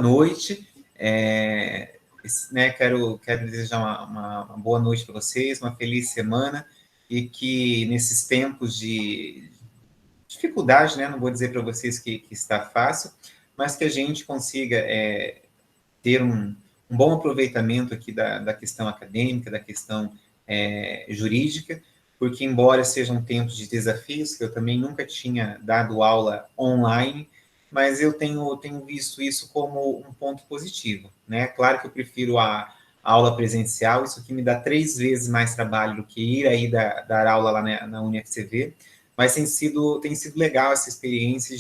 noite. Né, quero desejar uma boa noite para vocês, uma feliz semana, e que nesses tempos de dificuldade, né, não vou dizer para vocês que está fácil, mas que a gente consiga ter um bom aproveitamento aqui da questão acadêmica, da questão jurídica, porque embora sejam tempos de desafios, que eu também nunca tinha dado aula online, mas eu tenho visto isso como um ponto positivo, né? Claro que eu prefiro a aula presencial, isso aqui me dá 3 vezes mais trabalho do que ir aí dar aula lá na UniFCV, mas tem sido legal essa experiência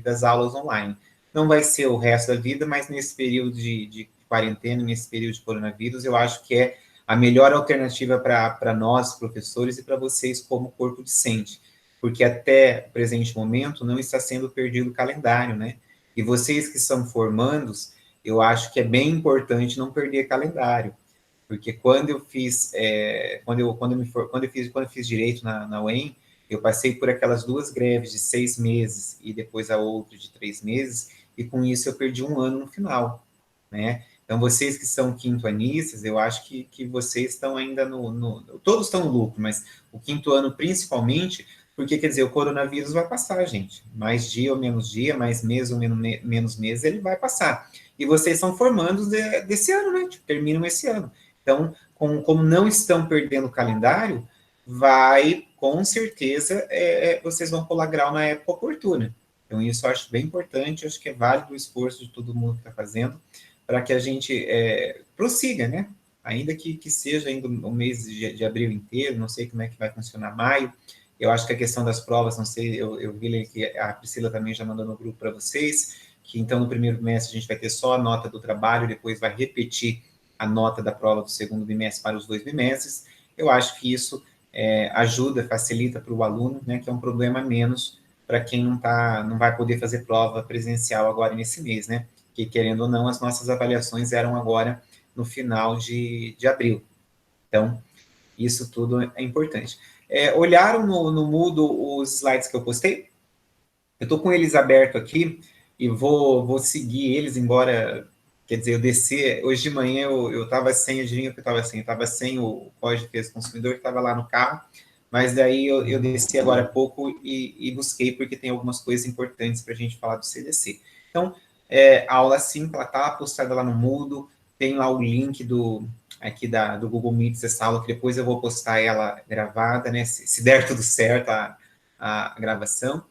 das aulas online. Não vai ser o resto da vida, mas nesse período de quarentena, nesse período de coronavírus, eu acho que é a melhor alternativa para nós, professores, e para vocês como corpo docente, porque até o presente momento não está sendo perdido o calendário, né? E vocês que são formandos, eu acho que é bem importante não perder calendário, porque quando eu fiz direito na UEM, eu passei por aquelas 2 greves de 6 meses e depois a outra de 3 meses, e com isso eu perdi 1 ano no final, né? Então, vocês que são quintoanistas, eu acho que vocês estão ainda todos estão no lucro, mas o 5º ano principalmente, porque, quer dizer, o coronavírus vai passar, gente. Mais dia ou menos dia, mais mês ou menos mês, ele vai passar. E vocês são formandos desse ano, né? Tipo, terminam esse ano. Então, como não estão perdendo o calendário, com certeza, vocês vão pular grau na época oportuna. Então, isso eu acho bem importante, acho que é válido o esforço de todo mundo que está fazendo, para que a gente prossiga, né? Ainda que seja ainda o mês de abril inteiro, não sei como é que vai funcionar maio. Eu acho que a questão das provas, não sei, eu vi que a Priscila também já mandou no grupo para vocês, que então no primeiro bimestre a gente vai ter só a nota do trabalho, depois vai repetir a nota da prova do segundo bimestre para os 2 bimestres. Eu acho que isso ajuda, facilita para o aluno, né, que é um problema menos para quem não vai poder fazer prova presencial agora nesse mês, né? Que, querendo ou não, as nossas avaliações eram agora no final de abril. Então, isso tudo é importante. Olharam no Moodle os slides que eu postei? Eu estou com eles abertos aqui e vou seguir eles, embora, quer dizer, eu descer, hoje de manhã eu estava sem, adivinha o que eu estava sem? Eu estava sem o Código de Defesa do Consumidor, que estava lá no carro, mas daí eu desci agora há pouco e busquei, porque tem algumas coisas importantes para a gente falar do CDC. Então, a aula 5, ela está postada lá no Moodle, tem lá o link do Google Meet dessa aula, que depois eu vou postar ela gravada, né, se der tudo certo a gravação.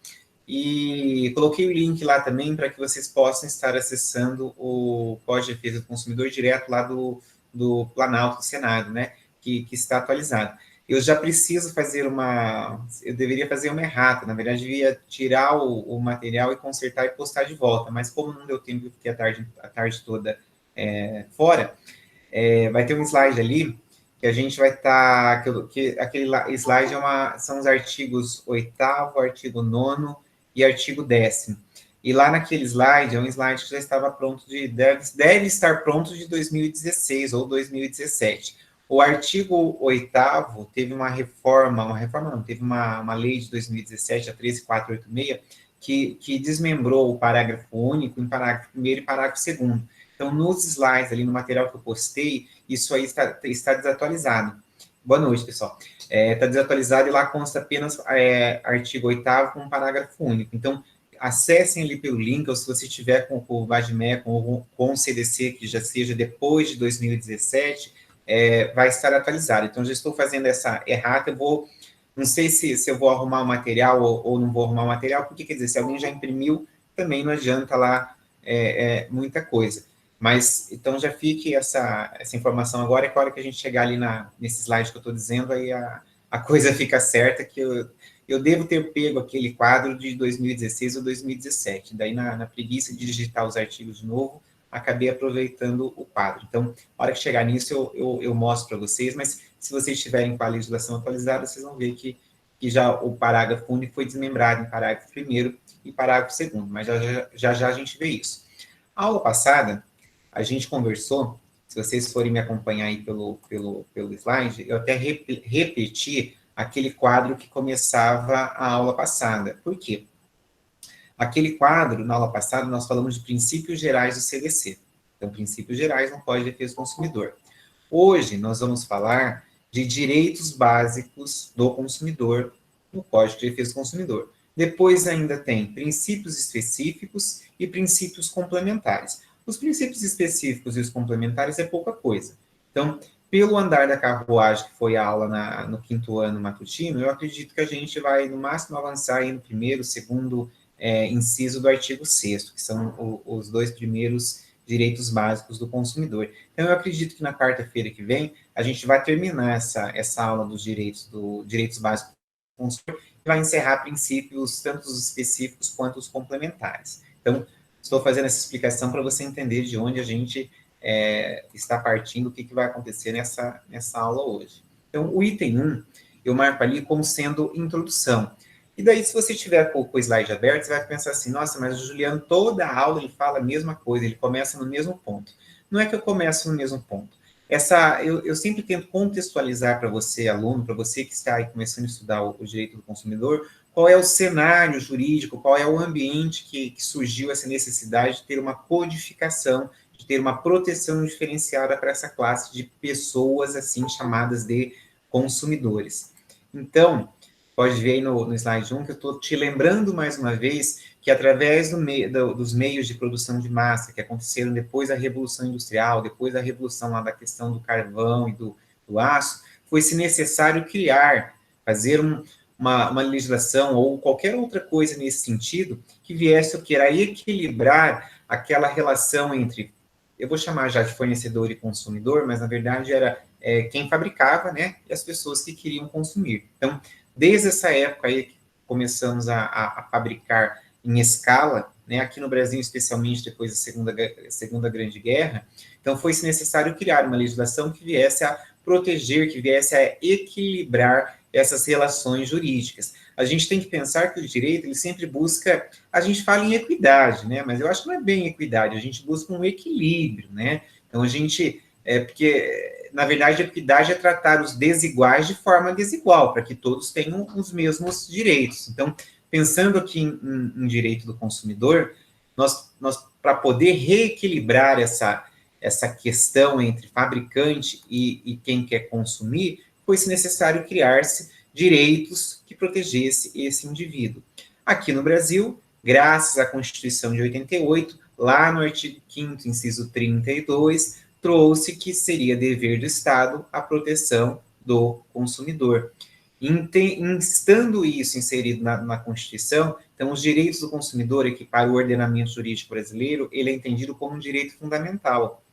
E coloquei o link lá também para que vocês possam estar acessando o Código de Defesa do Consumidor direto lá do Planalto do Senado, né, que está atualizado. Eu já preciso fazer eu deveria fazer uma errata, na verdade, devia tirar o material e consertar e postar de volta, mas como não deu tempo, eu fiquei a tarde toda fora, vai ter um slide ali que a gente vai estar, aquele slide são os artigos 8º, artigo 9º e artigo 10º. E lá naquele slide, é um slide que já estava pronto, deve estar pronto de 2016 ou 2017. O artigo 8º teve uma reforma não, teve uma lei de 2017, a 13486, que desmembrou o parágrafo único em parágrafo 1º e parágrafo 2º. Então, nos slides ali, no material que eu postei, isso aí está desatualizado. Boa noite, pessoal. Está desatualizado e lá consta apenas artigo 8º com um parágrafo único. Então, acessem ali pelo link, ou se você tiver com o VADME, com o CDC, que já seja depois de 2017, vai estar atualizado. Então, já estou fazendo essa errata, não sei se eu vou arrumar o material ou não vou arrumar o material, porque, quer dizer, se alguém já imprimiu, também não adianta lá muita coisa. Mas, então, já fique essa informação agora, que a hora que a gente chegar ali nesse slide que eu estou dizendo, aí a coisa fica certa, que eu devo ter pego aquele quadro de 2016 ou 2017. Daí, na preguiça de digitar os artigos de novo, acabei aproveitando o quadro. Então, a hora que chegar nisso, eu mostro para vocês, mas se vocês estiverem com a legislação atualizada, vocês vão ver que já o parágrafo único foi desmembrado em parágrafo 1º e parágrafo 2º, mas já a gente vê isso. A aula passada, a gente conversou, se vocês forem me acompanhar aí pelo slide, eu até repeti aquele quadro que começava a aula passada. Por quê? Aquele quadro, na aula passada, nós falamos de princípios gerais do CDC. Então, princípios gerais no Código de Defesa do Consumidor. Hoje, nós vamos falar de direitos básicos do consumidor no Código de Defesa do Consumidor. Depois ainda tem princípios específicos e princípios complementares. Os princípios específicos e os complementares é pouca coisa. Então, pelo andar da carruagem, que foi a aula no 5º ano matutino, eu acredito que a gente vai, no máximo, avançar aí no primeiro, segundo inciso do artigo 6º, que são os 2 primeiros direitos básicos do consumidor. Então, eu acredito que na quarta-feira que vem, a gente vai terminar essa aula dos direitos básicos do consumidor e vai encerrar princípios, tanto os específicos quanto os complementares. Então, estou fazendo essa explicação para você entender de onde a gente está partindo, o que vai acontecer nessa aula hoje. Então, o item 1, eu marco ali como sendo introdução. E daí, se você tiver com o slide aberto, você vai pensar assim, nossa, mas o Juliano, toda a aula, ele fala a mesma coisa, ele começa no mesmo ponto. Não é que eu começo no mesmo ponto. Eu sempre tento contextualizar para você, aluno, para você que está aí começando a estudar o direito do consumidor, qual é o cenário jurídico, qual é o ambiente que surgiu essa necessidade de ter uma codificação, de ter uma proteção diferenciada para essa classe de pessoas, assim, chamadas de consumidores. Então, pode ver aí no slide 1, que eu estou te lembrando mais uma vez que através dos meios de produção de massa que aconteceram depois da Revolução Industrial, depois da Revolução lá da questão do carvão e do aço, foi-se necessário fazer uma legislação ou qualquer outra coisa nesse sentido que viesse o que era equilibrar aquela relação entre, eu vou chamar já de fornecedor e consumidor, mas na verdade era quem fabricava, né, e as pessoas que queriam consumir. Então, desde essa época aí que começamos a fabricar em escala, né, aqui no Brasil, especialmente depois da Segunda Grande Guerra, então foi-se necessário criar uma legislação que viesse a proteger, que viesse a equilibrar essas relações jurídicas. A gente tem que pensar que o direito, ele sempre busca, a gente fala em equidade, né, mas eu acho que não é bem equidade, a gente busca um equilíbrio, né, então a gente, porque, na verdade, a equidade é tratar os desiguais de forma desigual, para que todos tenham os mesmos direitos. Então, pensando aqui em direito do consumidor, nós para poder reequilibrar essa questão entre fabricante e quem quer consumir, foi-se necessário criar-se direitos que protegesse esse indivíduo. Aqui no Brasil, graças à Constituição de 88, lá no artigo 5º, inciso 32, trouxe que seria dever do Estado a proteção do consumidor. Estando isso inserido na Constituição, então os direitos do consumidor, que para o ordenamento jurídico brasileiro, ele é entendido como um direito fundamental.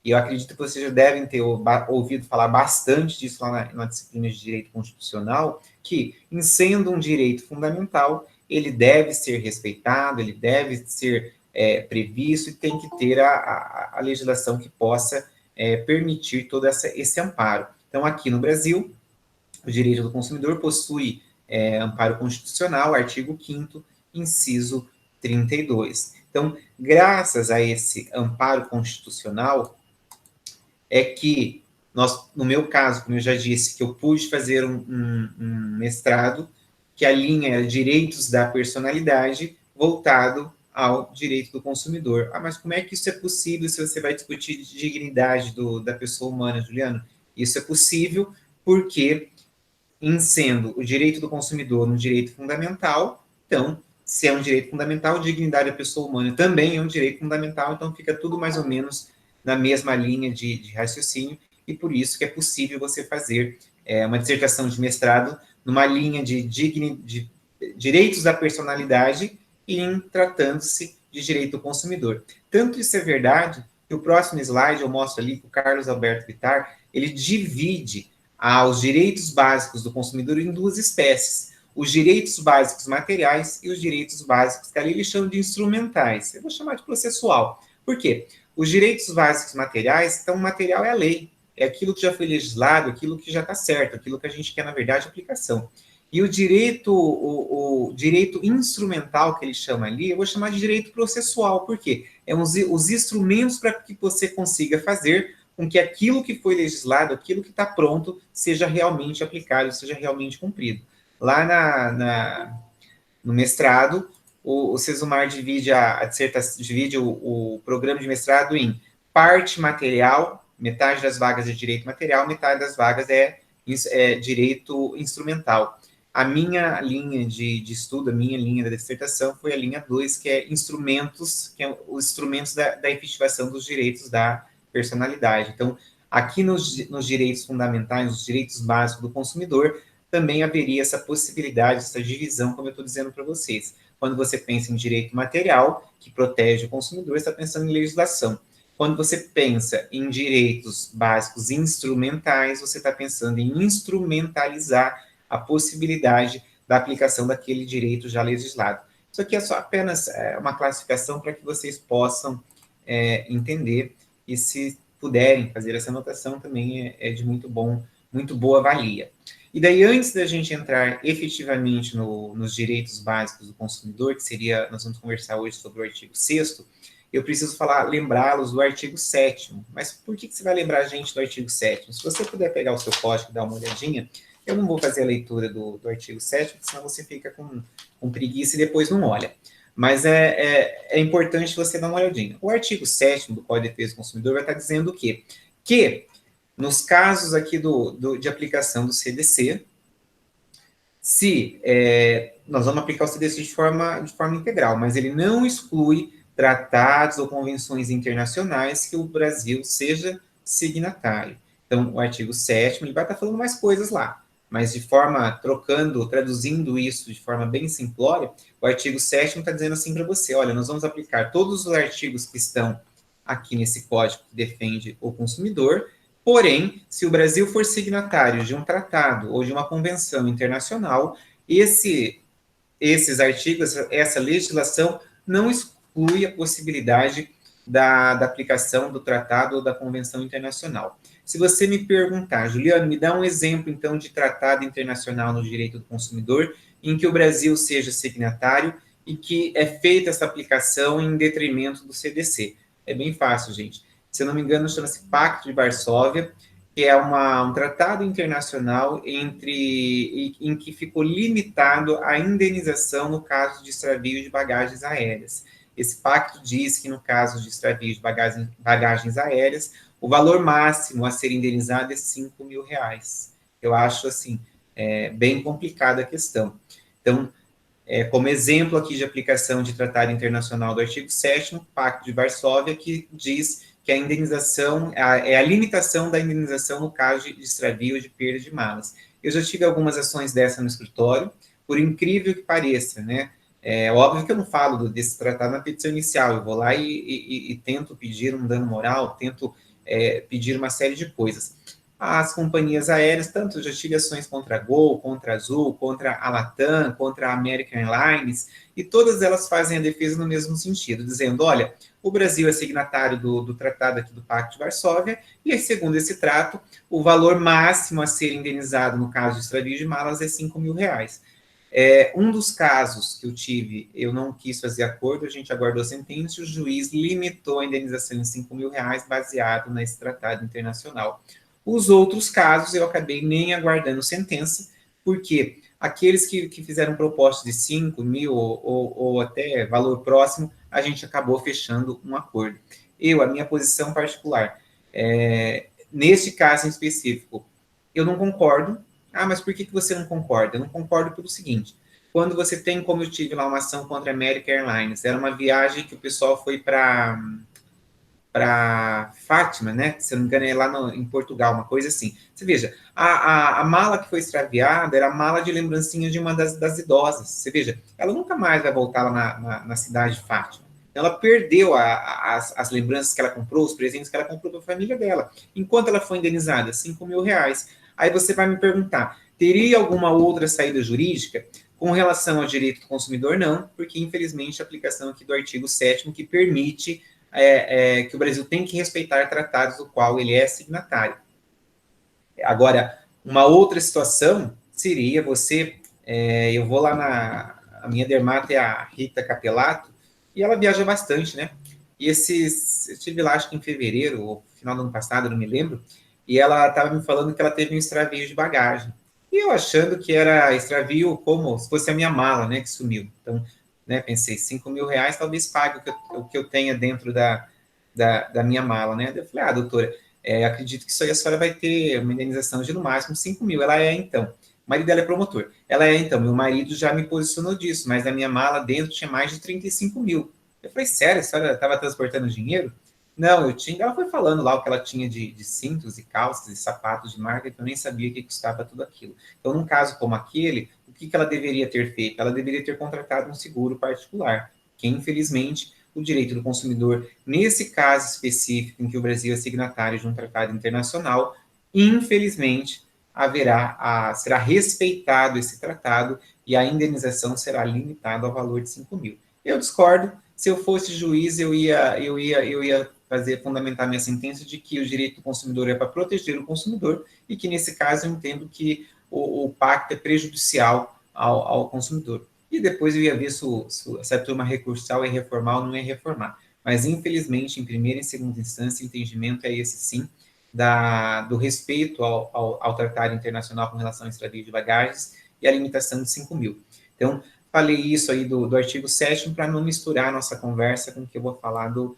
E eu acredito que vocês já devem ter ouvido falar bastante disso lá na disciplina de Direito Constitucional, que, em sendo um direito fundamental, ele deve ser respeitado, ele deve ser previsto e tem que ter a legislação que possa permitir todo esse amparo. Então, aqui no Brasil, o direito do consumidor possui amparo constitucional, artigo 5º, inciso 32. Então, graças a esse amparo constitucional, é que no meu caso, como eu já disse, que eu pude fazer um mestrado que alinha direitos da personalidade voltado ao direito do consumidor. Ah, mas como é que isso é possível se você vai discutir dignidade da pessoa humana, Juliano? Isso é possível porque, em sendo o direito do consumidor um direito fundamental, então, se é um direito fundamental, a dignidade da pessoa humana também é um direito fundamental, então fica tudo mais ou menos na mesma linha de raciocínio, e por isso que é possível você fazer uma dissertação de mestrado numa linha de direitos da personalidade e tratando-se de direito do consumidor. Tanto isso é verdade que o próximo slide eu mostro ali que o Carlos Alberto Bittar, ele divide os direitos básicos do consumidor em duas espécies: os direitos básicos materiais e os direitos básicos, que ali eles chamam de instrumentais. Eu vou chamar de processual. Por quê? Os direitos básicos materiais, então, o material é a lei, é aquilo que já foi legislado, aquilo que já está certo, aquilo que a gente quer, na verdade, aplicação. E o direito instrumental, que ele chama ali, eu vou chamar de direito processual, por quê? Os instrumentos para que você consiga fazer com que aquilo que foi legislado, aquilo que está pronto, seja realmente aplicado, seja realmente cumprido. Lá no mestrado, o Sesumar divide a dissertação, divide o programa de mestrado em parte material, metade das vagas é direito material, metade das vagas é direito instrumental. A minha linha de estudo, a minha linha da dissertação foi a linha 2, que é instrumentos, que é os instrumentos da efetivação dos direitos da personalidade. Então, aqui nos direitos fundamentais, nos direitos básicos do consumidor, também haveria essa possibilidade, essa divisão, como eu estou dizendo para vocês. Quando você pensa em direito material, que protege o consumidor, você está pensando em legislação. Quando você pensa em direitos básicos instrumentais, você está pensando em instrumentalizar a possibilidade da aplicação daquele direito já legislado. Isso aqui é só apenas uma classificação para que vocês possam entender, e se puderem fazer essa anotação também é de muito boa valia. E daí, antes da gente entrar efetivamente nos direitos básicos do consumidor, que seria, nós vamos conversar hoje sobre o artigo 6º, eu preciso lembrá-los do artigo 7º. Mas por que você vai lembrar a gente do artigo 7º? Se você puder pegar o seu código e dar uma olhadinha, eu não vou fazer a leitura do artigo 7º, senão você fica com preguiça e depois não olha. Mas é importante você dar uma olhadinha. O artigo 7º do Código de Defesa do Consumidor vai estar dizendo o quê? Que, nos casos aqui de aplicação do CDC, se nós vamos aplicar o CDC de forma integral, mas ele não exclui tratados ou convenções internacionais que o Brasil seja signatário. Então, o artigo 7º, ele vai estar falando mais coisas lá, mas de forma, traduzindo isso de forma bem simplória, o artigo 7º está dizendo assim para você, olha, nós vamos aplicar todos os artigos que estão aqui nesse código que defende o consumidor, porém, se o Brasil for signatário de um tratado ou de uma convenção internacional, esses artigos, essa legislação não exclui a possibilidade da aplicação do tratado ou da convenção internacional. Se você me perguntar, Juliano, me dá um exemplo, então, de tratado internacional no direito do consumidor em que o Brasil seja signatário e que é feita essa aplicação em detrimento do CDC. É bem fácil, gente. Se eu não me engano, chama-se Pacto de Varsóvia, que é um tratado internacional em que ficou limitado a indenização no caso de extravio de bagagens aéreas. Esse pacto diz que, no caso de extravio de bagagens aéreas, o valor máximo a ser indenizado é R$5.000. Eu acho, assim, bem complicada a questão. Então, como exemplo aqui de aplicação de tratado internacional do artigo 7º, Pacto de Varsóvia, que diz que a indenização, é a limitação da indenização no caso de extravio ou de perda de malas. Eu já tive algumas ações dessa no escritório, por incrível que pareça, né? É óbvio que eu não falo desse tratado na petição inicial, eu vou lá e tento pedir um dano moral, tento pedir uma série de coisas. As companhias aéreas, tanto eu já tive ações contra a Gol, contra a Azul, contra a Latam, contra a American Airlines, e todas elas fazem a defesa no mesmo sentido, dizendo, olha, o Brasil é signatário do tratado aqui do Pacto de Varsóvia, e segundo esse trato, o valor máximo a ser indenizado no caso de extravio de malas é R$5.000. Um dos casos que eu tive, eu não quis fazer acordo, a gente aguardou a sentença, e o juiz limitou a indenização em R$5.000 baseado nesse tratado internacional. Os outros casos eu acabei nem aguardando sentença, porque aqueles que fizeram propostas de 5.000 ou até valor próximo, a gente acabou fechando um acordo. A minha posição particular, neste caso em específico, eu não concordo. Mas por que você não concorda? Eu não concordo pelo seguinte, quando você tem, como eu tive lá, uma ação contra a American Airlines, era uma viagem que o pessoal foi para Fátima, né? Se eu não me engano, é lá em Portugal, uma coisa assim. Você veja, a mala que foi extraviada era a mala de lembrancinha de uma das idosas. Você veja, ela nunca mais vai voltar lá na cidade de Fátima. Ela perdeu as lembranças que ela comprou, os presentes que ela comprou para a família dela. Enquanto ela foi indenizada? R$5.000. Aí você vai me perguntar, teria alguma outra saída jurídica? Com relação ao direito do consumidor, não, porque, infelizmente, a aplicação aqui do artigo 7º que permite que o Brasil tem que respeitar tratados do qual ele é signatário. Agora, uma outra situação seria você... eu vou lá a minha dermato é a Rita Capelato, e ela viaja bastante, né? E eu estive lá, acho que em fevereiro, ou final do ano passado, não me lembro, e ela estava me falando que ela teve um extravio de bagagem. E eu achando que era extravio como se fosse a minha mala, né, que sumiu. Então, né? Pensei, 5 mil reais talvez pague o que eu tenha dentro da minha mala, né? Eu falei, doutora, acredito que isso aí a senhora vai ter uma indenização de no máximo 5 mil. Ela então. O marido dela é promotor. Ela então. Meu marido já me posicionou disso, mas na minha mala dentro tinha mais de 35 mil. Eu falei, sério, a senhora estava transportando dinheiro? Não, eu tinha. Ela foi falando lá o que ela tinha de cintos e calças e sapatos de marca, que eu nem sabia que custava tudo aquilo. Então, num caso como aquele, o que ela deveria ter feito? Ela deveria ter contratado um seguro particular, que infelizmente o direito do consumidor, nesse caso específico em que o Brasil é signatário de um tratado internacional, infelizmente será respeitado esse tratado e a indenização será limitada ao valor de 5 mil. Eu discordo. Se eu fosse juiz, eu ia fundamentar minha sentença de que o direito do consumidor é para proteger o consumidor e que, nesse caso, eu entendo que o pacto é prejudicial ao consumidor. E depois eu ia ver se essa turma recursal é reformar ou não é reformar. Mas, infelizmente, em primeira e segunda instância, o entendimento é esse sim, do respeito ao tratado internacional com relação à extravio de bagagens e a limitação de 5 mil. Então, falei isso aí do artigo 7º para não misturar a nossa conversa com o que eu vou falar do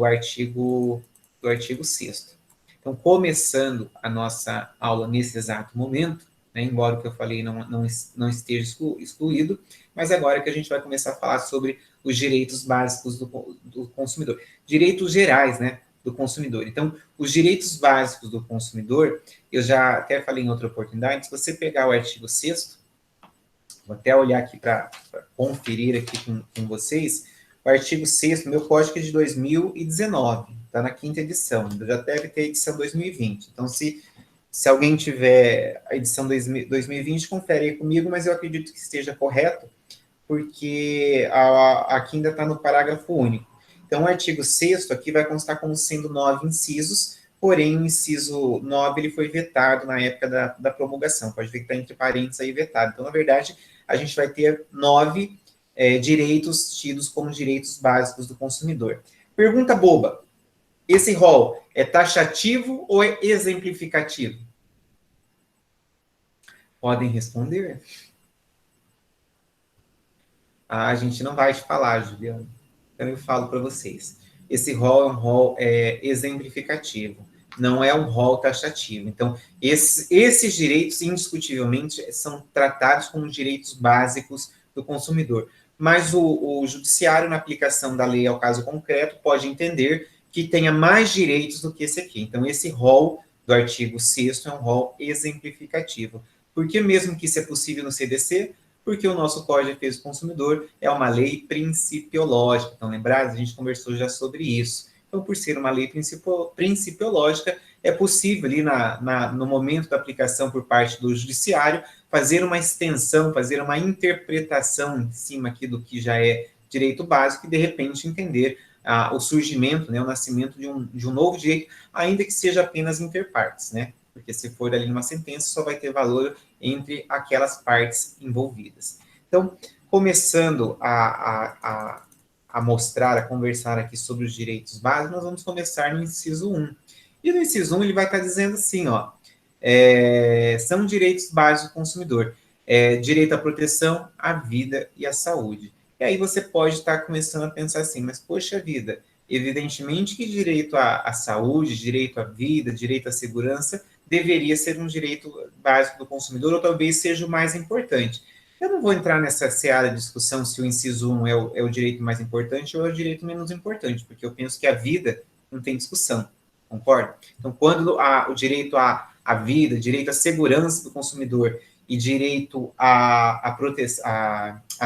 artigo 6º. Então, começando a nossa aula nesse exato momento, né, embora o que eu falei não esteja excluído, mas agora que a gente vai começar a falar sobre os direitos básicos do consumidor. Direitos gerais, né, do consumidor. Então, os direitos básicos do consumidor, eu já até falei em outra oportunidade, se você pegar o artigo 6º, vou até olhar aqui para conferir aqui com vocês, o artigo 6º, meu código é de 2019, está na 5ª edição, já deve ter a edição 2020. Então, se alguém tiver a edição 2020, confere aí comigo, mas eu acredito que esteja correto, porque aqui ainda está no parágrafo único. Então, o artigo 6º aqui vai constar como sendo 9 incisos, porém o inciso 9 ele foi vetado na época da promulgação. Pode ver que está entre parênteses aí vetado. Então, na verdade, a gente vai ter 9 direitos tidos como direitos básicos do consumidor. Pergunta boba. Esse rol é taxativo ou é exemplificativo? Podem responder. A gente não vai te falar, Juliana. Então eu falo para vocês. Esse rol é um rol exemplificativo, não é um rol taxativo. Então, esses direitos, indiscutivelmente, são tratados como direitos básicos do consumidor. Mas o judiciário, na aplicação da lei ao caso concreto, pode entender que tenha mais direitos do que esse aqui. Então, esse rol do artigo 6º é um rol exemplificativo. Porque mesmo que isso é possível no CDC, porque o nosso Código de Defesa do Consumidor é uma lei principiológica. Então, lembrados, a gente conversou já sobre isso. Então, por ser uma lei principiológica, é possível ali no momento da aplicação por parte do judiciário fazer uma extensão, fazer uma interpretação em cima aqui do que já é direito básico e, de repente, entender o surgimento, né, o nascimento de um novo direito, ainda que seja apenas interpartes, né? Porque se for ali numa sentença, só vai ter valor entre aquelas partes envolvidas. Então, começando a mostrar, a conversar aqui sobre os direitos básicos, nós vamos começar no inciso 1. E no inciso 1 ele vai estar dizendo assim, ó, são direitos básicos do consumidor, direito à proteção, à vida e à saúde. E aí você pode estar começando a pensar assim, mas poxa vida, evidentemente que direito à saúde, direito à vida, direito à segurança deveria ser um direito básico do consumidor, ou talvez seja o mais importante. Eu não vou entrar nessa seara de discussão se o inciso 1 é o direito mais importante ou é o direito menos importante, porque eu penso que a vida não tem discussão, concorda? Então, quando o direito à vida, direito à segurança do consumidor e direito à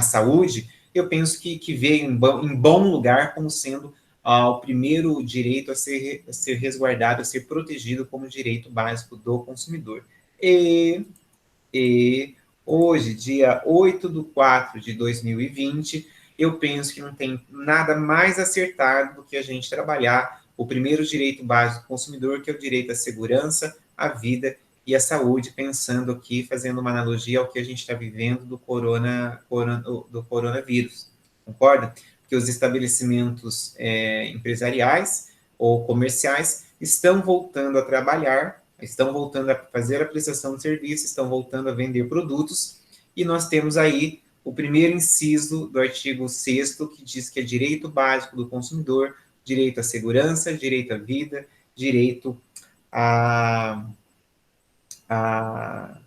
saúde, eu penso que veio em bom lugar como sendo o primeiro direito a ser resguardado, a ser protegido como direito básico do consumidor. E hoje, dia 8/4/2020, eu penso que não tem nada mais acertado do que a gente trabalhar o primeiro direito básico do consumidor, que é o direito à segurança, à vida e à saúde, pensando aqui, fazendo uma analogia ao que a gente está vivendo do coronavírus. Concorda? Que os estabelecimentos empresariais ou comerciais estão voltando a trabalhar, estão voltando a fazer a prestação de serviço, estão voltando a vender produtos, e nós temos aí o primeiro inciso do artigo 6º, que diz que é direito básico do consumidor, direito à segurança, direito à vida, direito à, à,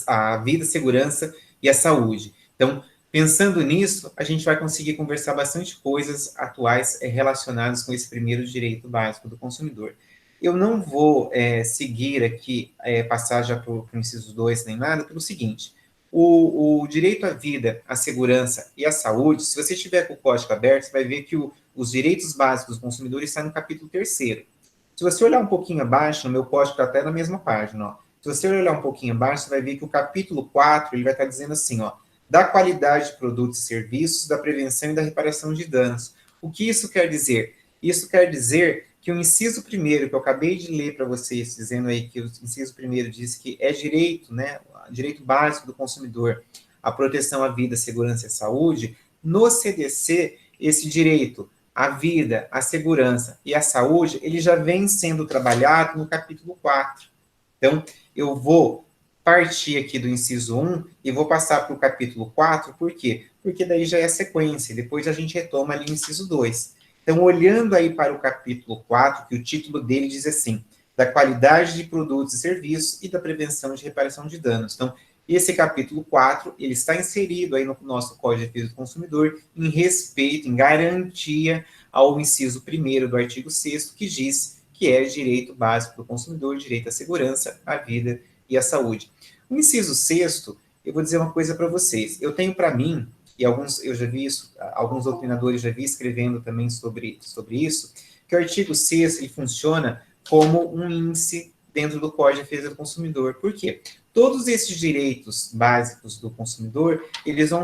à vida, segurança e à saúde. Então, pensando nisso, a gente vai conseguir conversar bastante coisas atuais relacionadas com esse primeiro direito básico do consumidor. Eu não vou seguir aqui, passar já para o inciso 2 nem nada, pelo seguinte: o direito à vida, à segurança e à saúde, se você estiver com o código aberto, você vai ver que os direitos básicos dos consumidores estão no capítulo 3º. Se você olhar um pouquinho abaixo, no meu código está até na mesma página, ó. Se você olhar um pouquinho abaixo, você vai ver que o capítulo 4, ele vai estar dizendo assim, ó, da qualidade de produtos e serviços, da prevenção e da reparação de danos. O que isso quer dizer? Isso quer dizer que o inciso 1º, que eu acabei de ler para vocês, dizendo aí que o inciso 1º diz que é direito, né, direito básico do consumidor, a proteção à vida, segurança e saúde, no CDC, esse direito à vida, à segurança e à saúde, ele já vem sendo trabalhado no capítulo 4. Então, eu vou partir aqui do inciso 1 e vou passar para o capítulo 4, por quê? Porque daí já é a sequência, depois a gente retoma ali o inciso 2. Então, olhando aí para o capítulo 4, que o título dele diz assim, da qualidade de produtos e serviços e da prevenção de reparação de danos. Então, esse capítulo 4, ele está inserido aí no nosso Código de Defesa do Consumidor em respeito, em garantia ao inciso 1º do artigo 6º, que diz que é direito básico do consumidor, direito à segurança, à vida e à saúde. O inciso 6º, eu vou dizer uma coisa para vocês. Eu tenho para mim, e eu já vi isso, alguns doutrinadores já vi escrevendo também sobre isso, que o artigo 6º ele funciona como um índice dentro do Código de Defesa do Consumidor. Por quê? Todos esses direitos básicos do consumidor, eles vão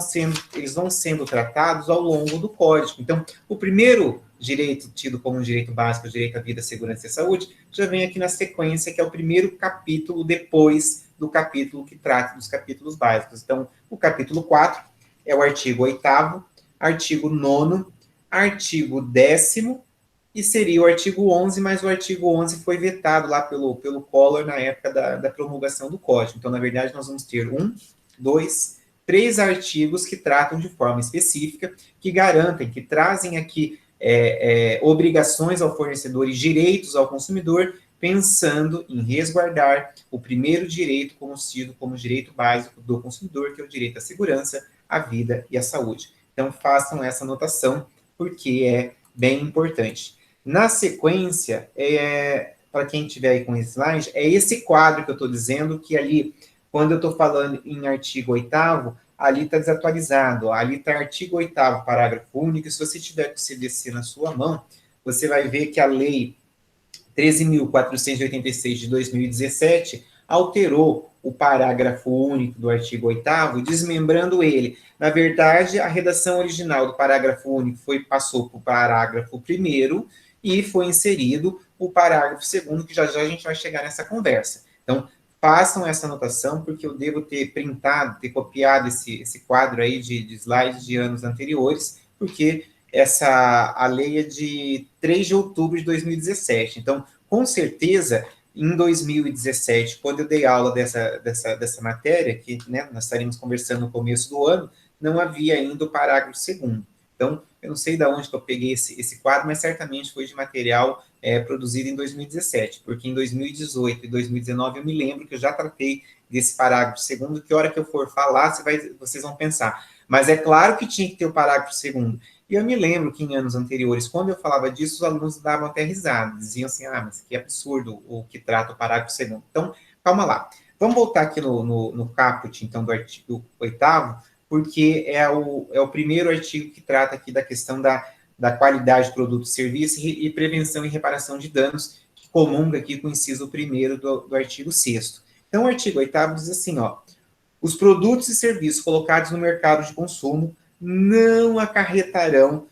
sendo tratados ao longo do código. Então, o primeiro direito tido como um direito básico, o direito à vida, segurança e saúde, já vem aqui na sequência, que é o primeiro capítulo depois do capítulo que trata dos capítulos básicos. Então, o capítulo 4 é o artigo 8º, artigo 9º, artigo 10º, e seria o artigo 11, mas o artigo 11 foi vetado lá pelo Collor na época da promulgação do Código. Então, na verdade, nós vamos ter 1, 2, 3 artigos que tratam de forma específica, que garantem, que trazem aqui obrigações ao fornecedor e direitos ao consumidor, pensando em resguardar o primeiro direito conhecido como direito básico do consumidor, que é o direito à segurança, à vida e à saúde. Então, façam essa anotação, porque é bem importante. Na sequência, para quem estiver aí com o slide, é esse quadro que eu estou dizendo, que ali, quando eu estou falando em artigo 8º, ali está desatualizado. Ali está artigo 8º, parágrafo único, e se você tiver com o CDC na sua mão, você vai ver que a lei 13.486 de 2017 alterou o parágrafo único do artigo 8º, desmembrando ele. Na verdade, a redação original do parágrafo único passou para o parágrafo 1º e foi inserido o parágrafo 2º, que já já a gente vai chegar nessa conversa. Então, façam essa anotação, porque eu devo ter printado, ter copiado esse quadro aí de slides de anos anteriores, porque a lei é de 3 de outubro de 2017. Então, com certeza, em 2017, quando eu dei aula dessa matéria, que né, nós estaríamos conversando no começo do ano, não havia ainda o parágrafo 2º. Então, eu não sei de onde que eu peguei esse quadro, mas certamente foi de material produzido em 2017, porque em 2018 e 2019 eu me lembro que eu já tratei desse parágrafo 2º, que a hora que eu for falar, vocês vão pensar. Mas é claro que tinha que ter o parágrafo 2º. E eu me lembro que em anos anteriores, quando eu falava disso, os alunos davam até risada, diziam assim, mas que absurdo o que trata o parágrafo 2º. Então, calma lá. Vamos voltar aqui no caput, então, do artigo 8º, porque é o primeiro artigo que trata aqui da questão da qualidade de produto e serviço e prevenção e reparação de danos, que comunga aqui com o inciso 1º do artigo 6º. Então, o artigo 8º diz assim, os produtos e serviços colocados no mercado de consumo não acarretarão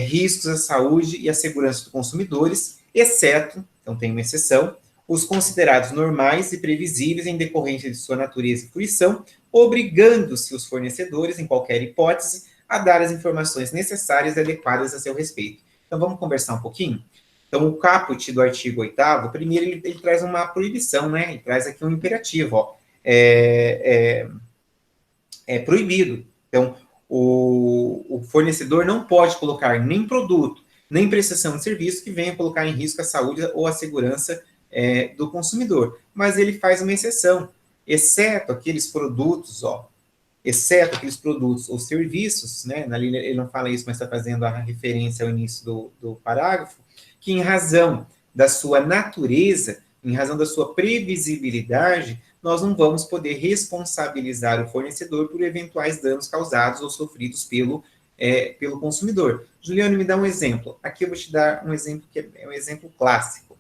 riscos à saúde e à segurança dos consumidores, exceto, então tem uma exceção, os considerados normais e previsíveis em decorrência de sua natureza e fruição, obrigando-se os fornecedores, em qualquer hipótese, a dar as informações necessárias e adequadas a seu respeito. Então, vamos conversar um pouquinho? Então, o caput do artigo 8º, primeiro, ele traz uma proibição, né? Ele traz aqui um imperativo, é proibido Então, o fornecedor não pode colocar nem produto, nem prestação de serviço que venha colocar em risco a saúde ou a segurança do consumidor. Mas ele faz uma exceção, exceto aqueles produtos, ou serviços, né? Na linha ele não fala isso, mas está fazendo a referência ao início do parágrafo, que em razão da sua natureza, em razão da sua previsibilidade, nós não vamos poder responsabilizar o fornecedor por eventuais danos causados ou sofridos pelo consumidor. Juliano, me dá um exemplo. Aqui eu vou te dar um exemplo que é um exemplo clássico.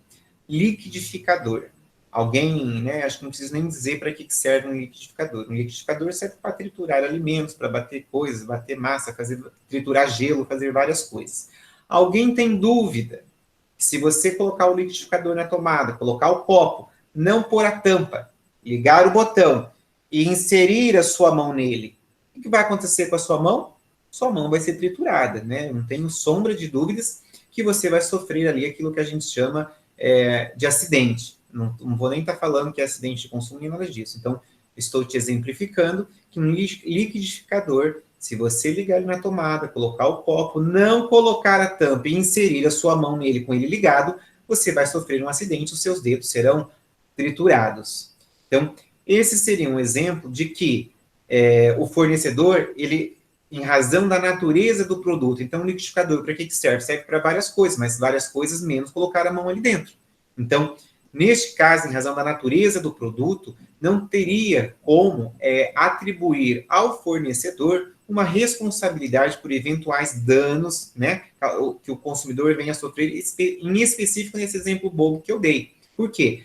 Liquidificador. Alguém, né, acho que não preciso nem dizer para que serve um liquidificador. Um liquidificador serve para triturar alimentos, para bater coisas, bater massa, triturar gelo, fazer várias coisas. Alguém tem dúvida? Se você colocar o liquidificador na tomada, colocar o copo, não pôr a tampa, ligar o botão e inserir a sua mão nele, o que vai acontecer com a sua mão? Sua mão vai ser triturada, né? Não tenho sombra de dúvidas que você vai sofrer ali aquilo que a gente chama de acidente. Não vou nem estar falando que é acidente de consumo nem nada disso. Então, estou te exemplificando que um liquidificador, se você ligar ele na tomada, colocar o copo, não colocar a tampa e inserir a sua mão nele com ele ligado, você vai sofrer um acidente, os seus dedos serão triturados. Então, esse seria um exemplo de que o fornecedor, ele, em razão da natureza do produto, então o liquidificador, para que serve? Serve para várias coisas, mas várias coisas menos colocar a mão ali dentro. Então, neste caso, em razão da natureza do produto, não teria como atribuir ao fornecedor uma responsabilidade por eventuais danos, né, que o consumidor venha a sofrer, em específico nesse exemplo bobo que eu dei. Por quê?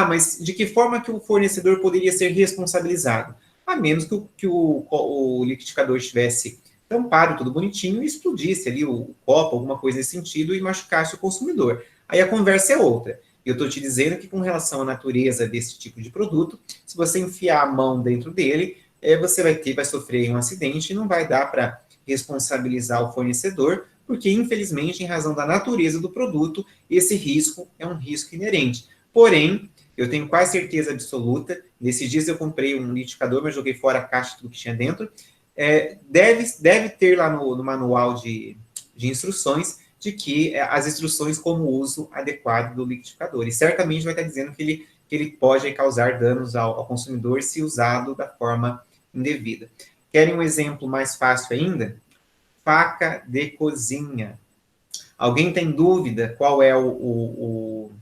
Mas de que forma que o fornecedor poderia ser responsabilizado? A menos que o liquidificador estivesse tampado, tudo bonitinho, e explodisse ali o copo, alguma coisa nesse sentido, e machucasse o consumidor. Aí a conversa é outra. Eu estou te dizendo que com relação à natureza desse tipo de produto, se você enfiar a mão dentro dele, você vai sofrer um acidente e não vai dar para responsabilizar o fornecedor, porque infelizmente, em razão da natureza do produto, esse risco é um risco inerente. Porém, eu tenho quase certeza absoluta, nesses dias eu comprei um liquidificador, mas joguei fora a caixa do que tinha dentro, deve ter lá no manual de instruções de que as instruções como o uso adequado do liquidificador. E certamente vai estar dizendo que ele pode causar danos ao consumidor se usado da forma indevida. Querem um exemplo mais fácil ainda? Faca de cozinha. Alguém tem dúvida qual é o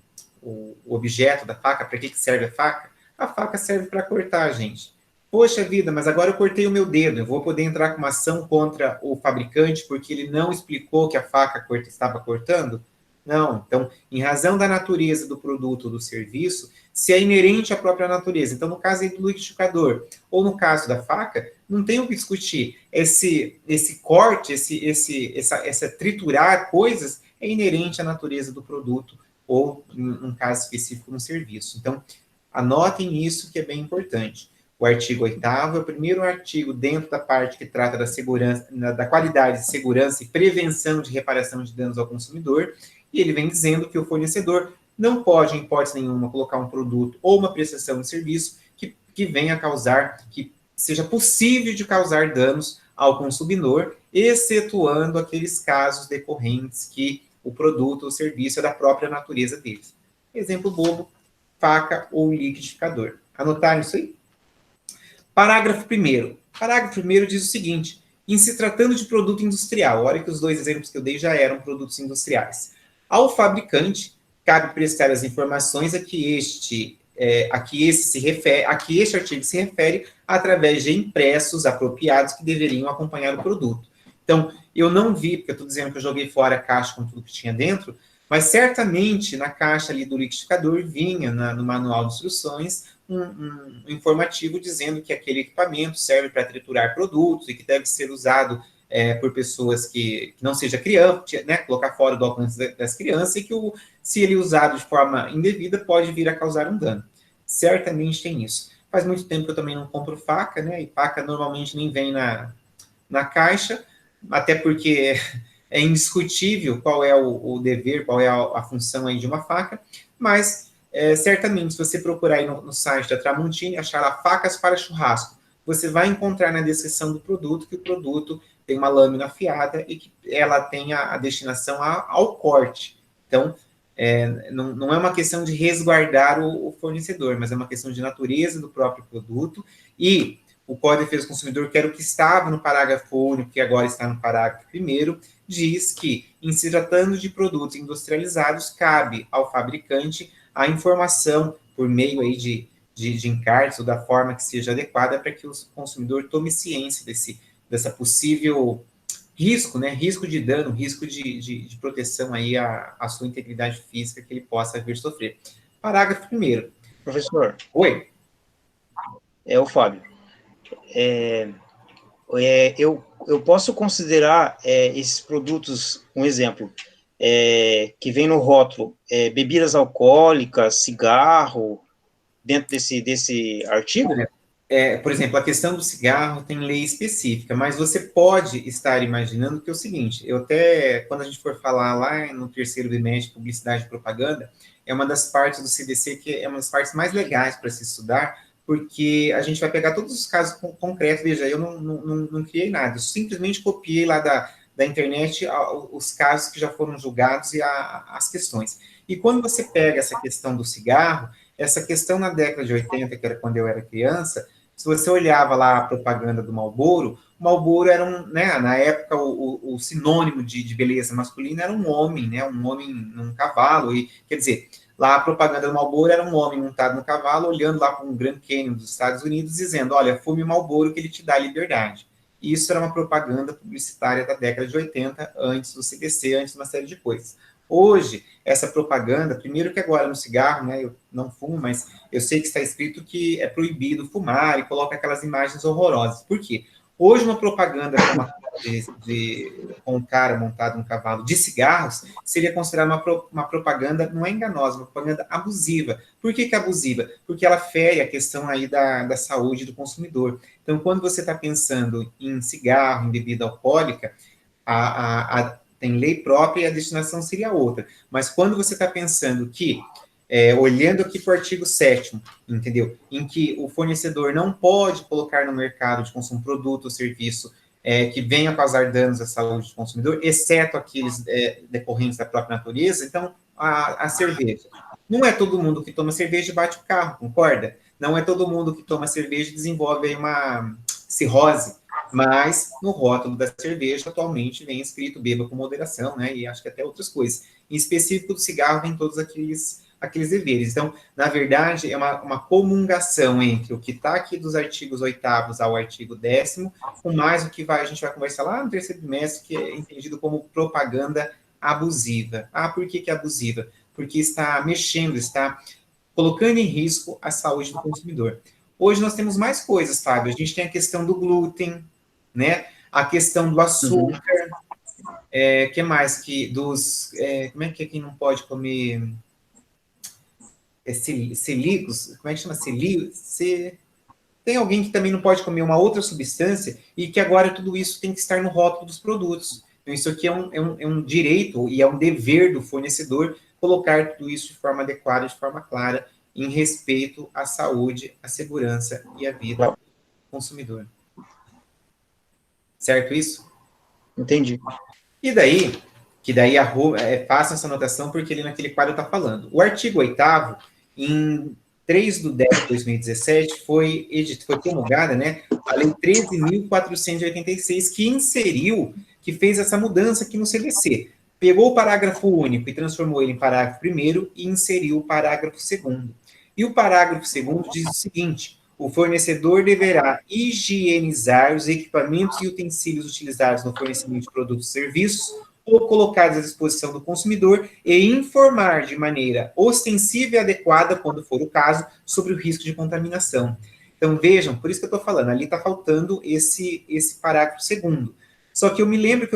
objeto da faca? Para que serve a faca? A faca serve para cortar, gente. Poxa vida, mas agora eu cortei o meu dedo, eu vou poder entrar com uma ação contra o fabricante porque ele não explicou que a faca estava cortando? Não. Então, em razão da natureza do produto ou do serviço, se é inerente à própria natureza, então no caso aí do liquidificador, ou no caso da faca, não tem o que discutir. Esse corte, essa triturar coisas é inerente à natureza do produto, ou, num caso específico, no serviço. Então, anotem isso que é bem importante. O artigo 8º é o primeiro artigo dentro da parte que trata da segurança, da qualidade, segurança e prevenção de reparação de danos ao consumidor, e ele vem dizendo que o fornecedor não pode, em hipótese nenhuma, colocar um produto ou uma prestação de serviço que venha a causar, que seja possível de causar danos ao consumidor, excetuando aqueles casos decorrentes que o produto ou serviço é da própria natureza deles. Exemplo bobo, faca ou liquidificador. Anotaram isso aí? Parágrafo 1º. Parágrafo 1º diz o seguinte: em se tratando de produto industrial, olha que os dois exemplos que eu dei já eram produtos industriais. Ao fabricante, cabe prestar as informações a que este artigo se refere através de impressos apropriados que deveriam acompanhar o produto. Então, eu não vi, porque eu estou dizendo que eu joguei fora a caixa com tudo que tinha dentro, mas certamente na caixa ali do liquidificador vinha no manual de instruções um informativo dizendo que aquele equipamento serve para triturar produtos e que deve ser usado por pessoas que não seja criança, né, colocar fora do alcance das crianças, e que se ele usado de forma indevida pode vir a causar um dano. Certamente tem isso. Faz muito tempo que eu também não compro faca, né, e faca normalmente nem vem na caixa, até porque é indiscutível qual é o dever, qual é a função aí de uma faca, mas certamente, se você procurar aí no site da Tramontina, achar lá facas para churrasco, você vai encontrar na descrição do produto que o produto tem uma lâmina afiada e que ela tem a destinação ao corte. Então, não é uma questão de resguardar o fornecedor, mas é uma questão de natureza do próprio produto. E o Código de Defesa do Consumidor, que era o que estava no parágrafo único, que agora está no parágrafo 1º, diz que, em se tratando de produtos industrializados, cabe ao fabricante a informação por meio aí de encartes ou da forma que seja adequada para que o consumidor tome ciência dessa possível risco, né? Risco de dano, risco de proteção aí à sua integridade física que ele possa vir sofrer. Parágrafo 1º. Professor. Oi. É o Fábio. Eu posso considerar esses produtos, um exemplo, que vem no rótulo, bebidas alcoólicas, cigarro, dentro desse artigo? Por exemplo, a questão do cigarro tem lei específica, mas você pode estar imaginando que é o seguinte, eu até, quando a gente for falar lá no 3º bimestre de publicidade e propaganda, é uma das partes do CDC que é uma das partes mais legais para se estudar, porque a gente vai pegar todos os casos concretos, veja, eu não criei nada, eu simplesmente copiei lá da internet os casos que já foram julgados e as questões. E quando você pega essa questão do cigarro, essa questão na década de 80, que era quando eu era criança, se você olhava lá a propaganda do Marlboro, o Marlboro era né, na época, o sinônimo de beleza masculina era um homem, né, um homem num cavalo, e quer dizer, lá a propaganda do Marlboro era um homem montado no cavalo, olhando lá para um Grand Canyon dos Estados Unidos, dizendo, olha, fume Marlboro que ele te dá liberdade. E isso era uma propaganda publicitária da década de 80, antes do CDC, antes de uma série de coisas. Hoje, essa propaganda, primeiro que agora no cigarro, né, eu não fumo, mas eu sei que está escrito que é proibido fumar e coloca aquelas imagens horrorosas. Por quê? Hoje, uma propaganda com um cara montado num cavalo de cigarros seria considerada uma propaganda, não é enganosa, uma propaganda abusiva. Por que abusiva? Porque ela fere a questão aí da saúde do consumidor. Então, quando você está pensando em cigarro, em bebida alcoólica, tem lei própria e a destinação seria outra. Mas quando você está pensando que, olhando aqui para o artigo 7º, entendeu? Em que o fornecedor não pode colocar no mercado de consumo produto ou serviço que venha causar danos à saúde do consumidor, exceto aqueles decorrentes da própria natureza, então, a cerveja. Não é todo mundo que toma cerveja e bate o carro, concorda? Não é todo mundo que toma cerveja e desenvolve aí uma cirrose, mas no rótulo da cerveja atualmente vem escrito beba com moderação, né? E acho que até outras coisas. Em específico do cigarro vem todos aqueles deveres. Então, na verdade, é uma comungação entre o que está aqui dos artigos 8º ao artigo 10º, com mais o que a gente vai conversar lá no 3º trimestre, que é entendido como propaganda abusiva. Ah, por que é abusiva? Porque está mexendo, está colocando em risco a saúde do consumidor. Hoje nós temos mais coisas, Fábio. A gente tem a questão do glúten, né? A questão do açúcar, que mais que dos... como é que quem não pode comer celíacos? Como é que chama? Tem alguém que também não pode comer uma outra substância e que agora tudo isso tem que estar no rótulo dos produtos. Então, isso aqui é um direito e é um dever do fornecedor colocar tudo isso de forma adequada, de forma clara, em respeito à saúde, à segurança e à vida do consumidor. Certo isso? Entendi. E daí, façam essa anotação porque ali naquele quadro está falando. O artigo 8º, em 3/10/2017, foi promulgada, né, a Lei 13.486, que fez essa mudança aqui no CDC. Pegou o parágrafo único e transformou ele em parágrafo 1º e inseriu o parágrafo 2º. E o parágrafo 2º diz o seguinte: o fornecedor deverá higienizar os equipamentos e utensílios utilizados no fornecimento de produtos e serviços ou colocados à disposição do consumidor e informar de maneira ostensiva e adequada, quando for o caso, sobre o risco de contaminação. Então, vejam, por isso que eu estou falando, ali está faltando esse parágrafo 2º. Só que eu me lembro que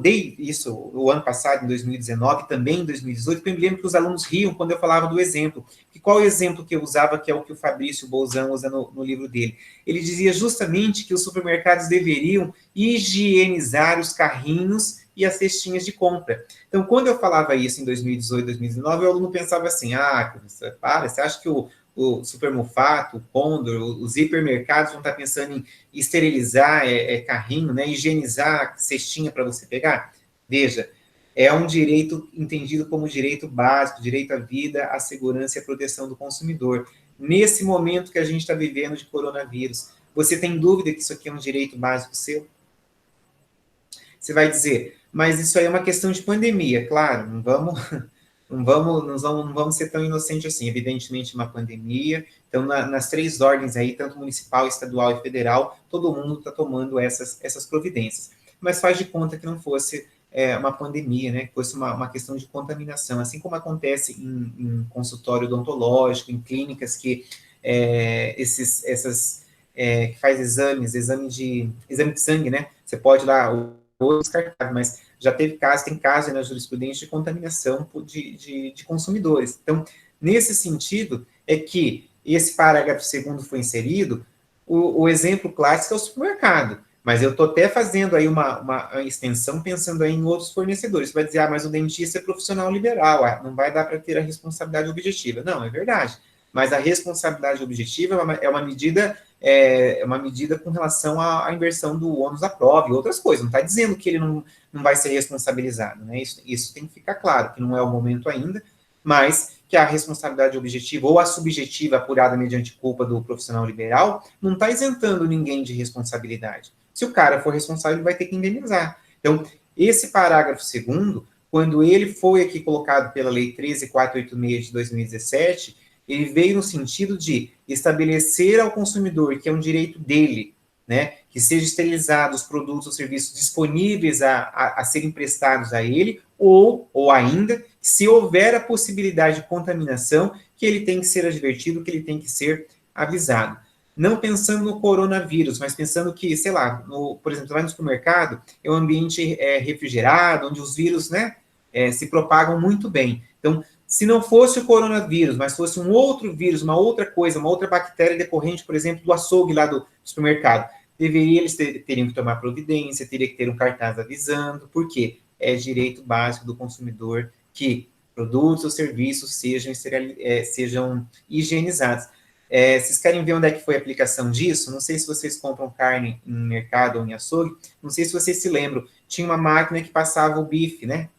dei isso o ano passado, em 2019, também em 2018, porque eu me lembro que os alunos riam quando eu falava do exemplo. E qual é o exemplo que eu usava, que é o que o Fabrício Bolzan usa no livro dele? Ele dizia justamente que os supermercados deveriam higienizar os carrinhos e as cestinhas de compra. Então, quando eu falava isso em 2018, 2019, o aluno pensava assim, professor, você acha que o o Supermufato, o Condor, os hipermercados vão estar pensando em esterilizar carrinho, né, higienizar cestinha para você pegar? Veja, é um direito entendido como direito básico, direito à vida, à segurança e à proteção do consumidor. Nesse momento que a gente está vivendo de coronavírus, você tem dúvida que isso aqui é um direito básico seu? Você vai dizer, mas isso aí é uma questão de pandemia, claro, não vamos ser tão inocentes assim. Evidentemente, uma pandemia. Então, nas três ordens aí, tanto municipal, estadual e federal, todo mundo está tomando essas providências. Mas faz de conta que não fosse uma pandemia, né? Que fosse uma questão de contaminação, assim como acontece em consultório odontológico, em clínicas que que faz exame de sangue, né? Você pode lá ou descartado, mas já tem casos na jurisprudência de contaminação de consumidores. Então, nesse sentido, é que esse parágrafo 2º foi inserido, o exemplo clássico é o supermercado, mas eu estou até fazendo aí uma extensão pensando aí em outros fornecedores. Você vai dizer, mas o dentista é profissional liberal, não vai dar para ter a responsabilidade objetiva. Não, é verdade, mas a responsabilidade objetiva é uma medida com relação à inversão do ônus da prova e outras coisas. Não está dizendo que ele não vai ser responsabilizado, né? Isso tem que ficar claro, que não é o momento ainda, mas que a responsabilidade objetiva ou a subjetiva apurada mediante culpa do profissional liberal não está isentando ninguém de responsabilidade. Se o cara for responsável, ele vai ter que indenizar. Então, esse parágrafo 2º, quando ele foi aqui colocado pela Lei 13.486 de 2017, ele veio no sentido de estabelecer ao consumidor que é um direito dele, né, que seja esterilizados os produtos ou serviços disponíveis a serem prestados a ele, ou ainda, se houver a possibilidade de contaminação, que ele tem que ser advertido, que ele tem que ser avisado. Não pensando no coronavírus, mas pensando que, sei lá, por exemplo, você vai no supermercado, é um ambiente refrigerado, onde os vírus, né, se propagam muito bem. Então, se não fosse o coronavírus, mas fosse um outro vírus, uma outra coisa, uma outra bactéria decorrente, por exemplo, do açougue lá do supermercado, eles teriam que tomar providência, teria que ter um cartaz avisando, porque é direito básico do consumidor que produtos ou serviços sejam higienizados. Vocês querem ver onde é que foi a aplicação disso? Não sei se vocês compram carne em mercado ou em açougue, não sei se vocês se lembram, tinha uma máquina que passava o bife, né?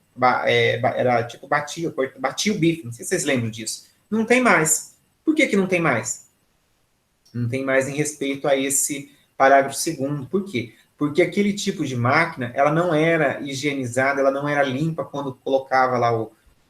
Era tipo, batia o bife, não sei se vocês lembram disso. Não tem mais. Por que não tem mais? Não tem mais em respeito a esse parágrafo 2º. Por quê? Porque aquele tipo de máquina, ela não era higienizada, ela não era limpa quando colocava lá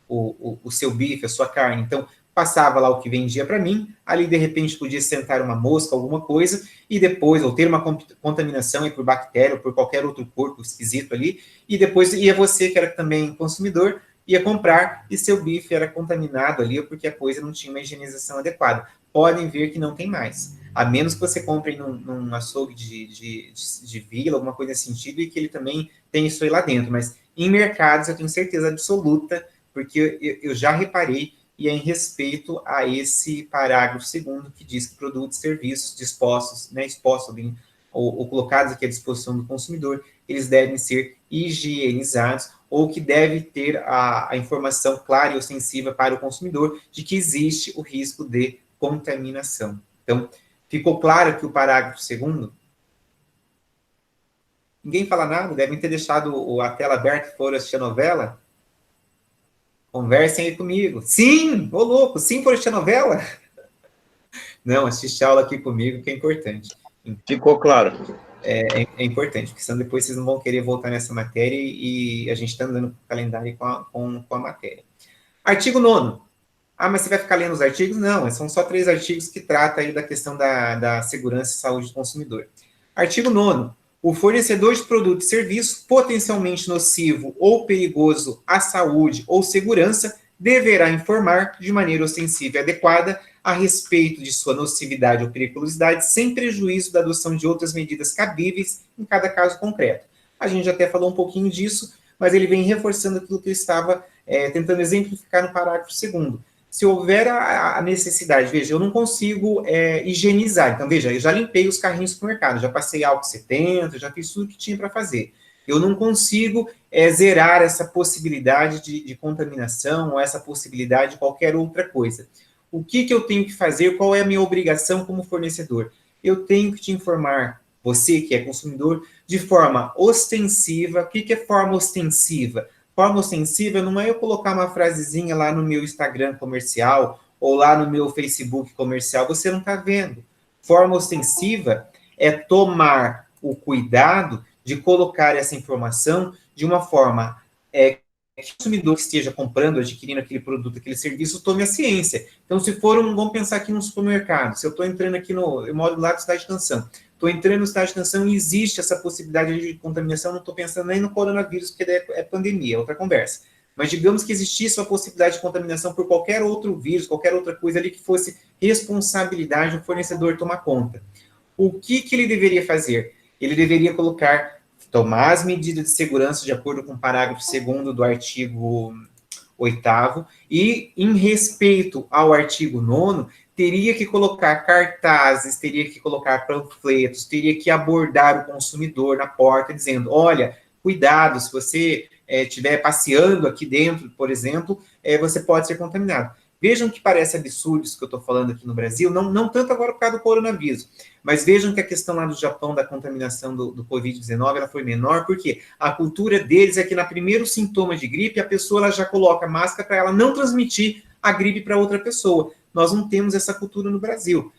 o seu bife, a sua carne. Então, passava lá o que vendia para mim, ali de repente podia sentar uma mosca, alguma coisa, e depois, ou ter uma contaminação por bactéria, ou por qualquer outro corpo esquisito ali, e depois ia você, que era também consumidor, ia comprar, e seu bife era contaminado ali, porque a coisa não tinha uma higienização adequada. Podem ver que não tem mais. A menos que você compre num açougue de vila, alguma coisa nesse sentido, e que ele também tem isso aí lá dentro. Mas em mercados eu tenho certeza absoluta, porque eu já reparei, e é em respeito a esse parágrafo 2º, que diz que produtos e serviços dispostos, né, expostos ou colocados aqui à disposição do consumidor, eles devem ser higienizados, ou que deve ter a informação clara e ostensiva para o consumidor de que existe o risco de contaminação. Então, ficou claro que o parágrafo 2º? Ninguém fala nada? Devem ter deixado a tela aberta e foram assistir a novela? Conversem aí comigo. Sim! Ô louco, sim, foram assistir a novela? Não, assiste a aula aqui comigo, que é importante. Ficou claro. É importante, porque senão depois vocês não vão querer voltar nessa matéria e a gente está andando com o calendário com a matéria. Artigo 9º. Mas você vai ficar lendo os artigos? Não, são só 3 artigos que tratam aí da questão da segurança e saúde do consumidor. Artigo 9º. O fornecedor de produto e serviço potencialmente nocivo ou perigoso à saúde ou segurança deverá informar de maneira ostensiva e adequada a respeito de sua nocividade ou periculosidade, sem prejuízo da adoção de outras medidas cabíveis em cada caso concreto. A gente até falou um pouquinho disso, mas ele vem reforçando aquilo que eu estava tentando exemplificar no parágrafo 2º. Se houver a necessidade, veja, eu não consigo higienizar. Então, veja, eu já limpei os carrinhos do supermercado, já passei álcool 70, já fiz tudo que tinha para fazer. Eu não consigo zerar essa possibilidade de contaminação ou essa possibilidade de qualquer outra coisa. O que eu tenho que fazer? Qual é a minha obrigação como fornecedor? Eu tenho que te informar, você que é consumidor, de forma ostensiva. O que é forma ostensiva? Forma ostensiva não é eu colocar uma frasezinha lá no meu Instagram comercial ou lá no meu Facebook comercial, você não está vendo. Forma ostensiva é tomar o cuidado de colocar essa informação de uma forma que o consumidor que esteja comprando, adquirindo aquele produto, aquele serviço, tome a ciência. Então, se for vamos pensar aqui no supermercado, se eu estou entrando aqui eu moro lá do Cidade de Canção, estou entrando no Cidade de Canção e existe essa possibilidade de contaminação, não estou pensando nem no coronavírus, porque é pandemia, é outra conversa. Mas digamos que existisse a possibilidade de contaminação por qualquer outro vírus, qualquer outra coisa ali que fosse responsabilidade do fornecedor tomar conta. O que ele deveria fazer? Ele deveria tomar as medidas de segurança de acordo com o parágrafo 2º do artigo 8º e, em respeito ao artigo 9º, teria que colocar cartazes, teria que colocar panfletos, teria que abordar o consumidor na porta, dizendo, olha, cuidado, se você estiver passeando aqui dentro, por exemplo, você pode ser contaminado. Vejam que parece absurdo isso que eu estou falando aqui no Brasil, não tanto agora por causa do coronavírus, mas vejam que a questão lá do Japão da contaminação do Covid-19, ela foi menor, porque a cultura deles é que na primeiro sintoma de gripe, a pessoa ela já coloca máscara para ela não transmitir a gripe para outra pessoa. Nós não temos essa cultura no Brasil.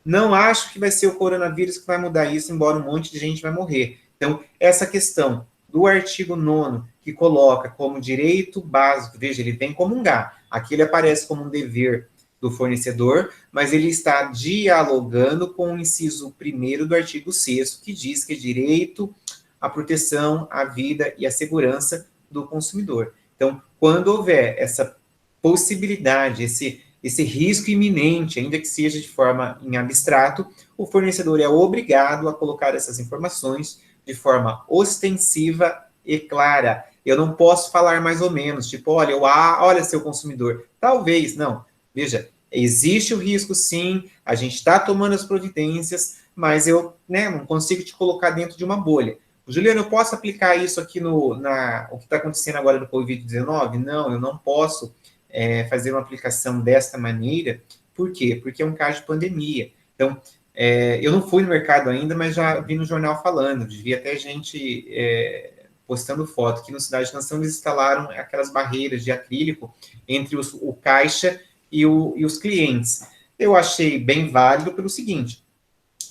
Não acho que vai ser o coronavírus que vai mudar isso, embora um monte de gente vai morrer. Então, essa questão do artigo 9º, que coloca como direito básico, veja, ele vem como um H, aqui ele aparece como um dever do fornecedor, mas ele está dialogando com o inciso 1º do artigo 6º, que diz que é direito à proteção, à vida e à segurança do consumidor. Então, quando houver essa possibilidade, esse risco iminente, ainda que seja de forma em abstrato, o fornecedor é obrigado a colocar essas informações de forma ostensiva e clara. Eu não posso falar mais ou menos, tipo, olha, seu consumidor. Talvez, não. Veja, existe o risco, sim, a gente está tomando as providências, mas eu não consigo te colocar dentro de uma bolha. Juliano, eu posso aplicar isso aqui o que está acontecendo agora no Covid-19? Não, eu não posso fazer uma aplicação desta maneira. Por quê? Porque é um caso de pandemia. Então, eu não fui no mercado ainda, mas já vi no jornal falando, vi até gente postando foto, que no Cidade de Canção eles instalaram aquelas barreiras de acrílico entre o caixa e os clientes. Eu achei bem válido pelo seguinte,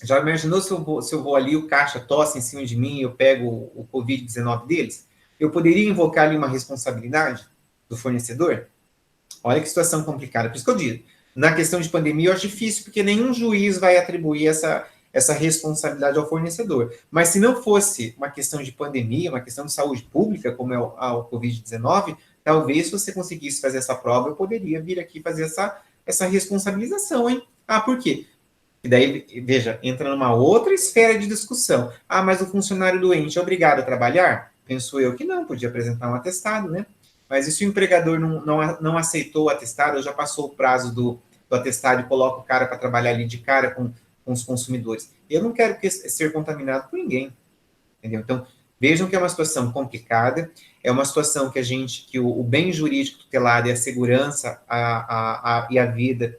já imaginou se eu vou ali, o caixa tosse em cima de mim e eu pego o Covid-19 deles? Eu poderia invocar ali uma responsabilidade do fornecedor? Olha que situação complicada. Por isso que eu digo, na questão de pandemia eu acho difícil, porque nenhum juiz vai atribuir essa responsabilidade ao fornecedor. Mas se não fosse uma questão de pandemia, uma questão de saúde pública, como é o Covid-19, talvez se você conseguisse fazer essa prova, eu poderia vir aqui fazer essa responsabilização, hein? Por quê? E daí, veja, entra numa outra esfera de discussão. Mas o funcionário doente é obrigado a trabalhar? Penso eu que não, podia apresentar um atestado, né? Mas e se o empregador não aceitou o atestado, ou já passou o prazo do atestado e coloca o cara para trabalhar ali de cara com os consumidores? Eu não quero ser contaminado por ninguém, entendeu? Então, vejam que é uma situação complicada, é uma situação que o bem jurídico tutelado é a segurança e a vida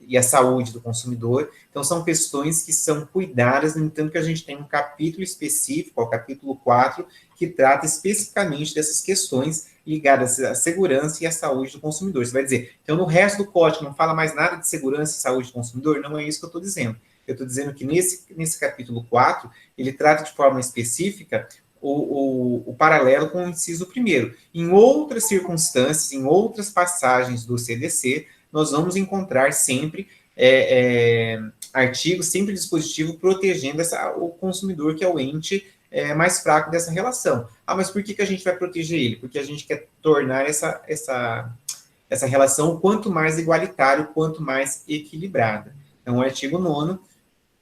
e a saúde do consumidor. Então, são questões que são cuidadas, no entanto que a gente tem um capítulo específico, o capítulo 4, que trata especificamente dessas questões ligadas à segurança e à saúde do consumidor. Você vai dizer, então no resto do código não fala mais nada de segurança e saúde do consumidor? Não é isso que eu estou dizendo. Eu estou dizendo que nesse capítulo 4, ele trata de forma específica o paralelo com o inciso 1º. Em outras circunstâncias, em outras passagens do CDC, nós vamos encontrar sempre artigos, sempre dispositivo protegendo o consumidor, que é o ente mais fraco dessa relação. Mas por que a gente vai proteger ele? Porque a gente quer tornar essa relação o quanto mais igualitária, o quanto mais equilibrada. Então, o artigo 9º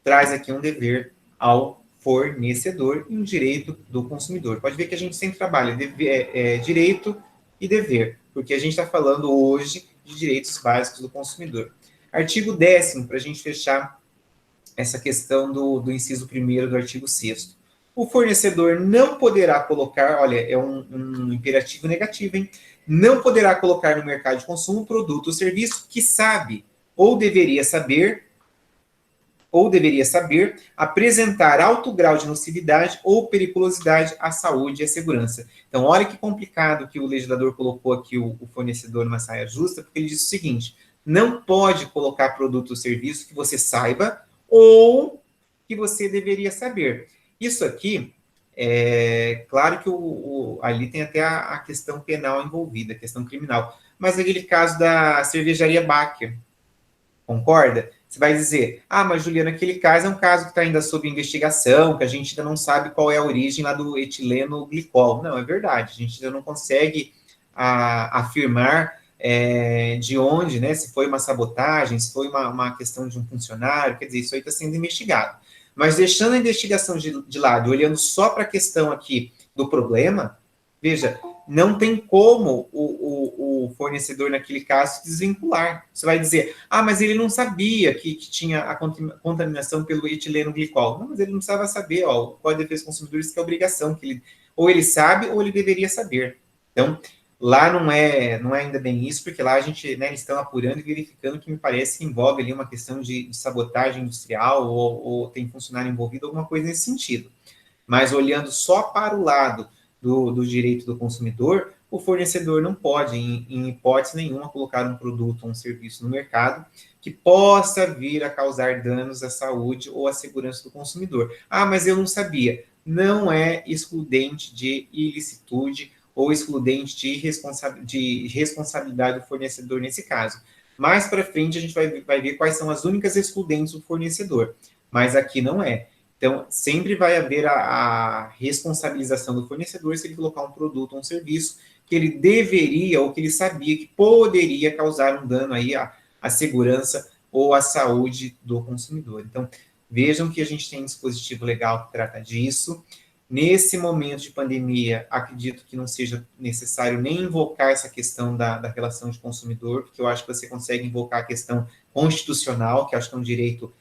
traz aqui um dever ao fornecedor e um direito do consumidor. Pode ver que a gente sempre trabalha direito e dever, porque a gente está falando hoje de direitos básicos do consumidor. Artigo 10º, para a gente fechar essa questão do inciso 1º do artigo 6º. O fornecedor não poderá colocar, olha, é um imperativo negativo, hein? Não poderá colocar no mercado de consumo produto ou serviço que sabe ou deveria saber apresentar alto grau de nocividade ou periculosidade à saúde e à segurança. Então, olha que complicado que o legislador colocou aqui o fornecedor numa saia justa, porque ele diz o seguinte: não pode colocar produto ou serviço que você saiba ou que você deveria saber. Isso aqui, claro que ali tem até a questão penal envolvida, a questão criminal, mas aquele caso da cervejaria Baker, concorda? Você vai dizer, mas Juliana, aquele caso é um caso que está ainda sob investigação, que a gente ainda não sabe qual é a origem lá do etileno glicol. Não, é verdade, a gente ainda não consegue afirmar de onde, né, se foi uma sabotagem, se foi uma questão de um funcionário, quer dizer, isso aí está sendo investigado. Mas deixando a investigação de lado, olhando só para a questão aqui do problema, veja, não tem como o fornecedor, naquele caso, desvincular. Você vai dizer, mas ele não sabia que tinha a contaminação pelo etileno glicol. Não, mas ele não precisava saber, o Código de Defesa do Consumidor diz que é obrigação, que ou ele sabe ou ele deveria saber. Então, lá não é ainda bem isso, porque lá a gente, né, estão apurando e verificando que me parece que envolve ali uma questão de sabotagem industrial ou tem funcionário envolvido, alguma coisa nesse sentido. Mas olhando só para o lado do direito do consumidor, o fornecedor não pode, em hipótese nenhuma, colocar um produto ou um serviço no mercado que possa vir a causar danos à saúde ou à segurança do consumidor. Mas eu não sabia. Não é excludente de ilicitude ou excludente de responsabilidade do fornecedor nesse caso. Mais para frente, a gente vai ver quais são as únicas excludentes do fornecedor, mas aqui não é. Então, sempre vai haver a responsabilização do fornecedor se ele colocar um produto ou um serviço que ele deveria ou que ele sabia que poderia causar um dano aí à segurança ou à saúde do consumidor. Então, vejam que a gente tem um dispositivo legal que trata disso. Nesse momento de pandemia, acredito que não seja necessário nem invocar essa questão da relação de consumidor, porque eu acho que você consegue invocar a questão constitucional, que acho que é um direito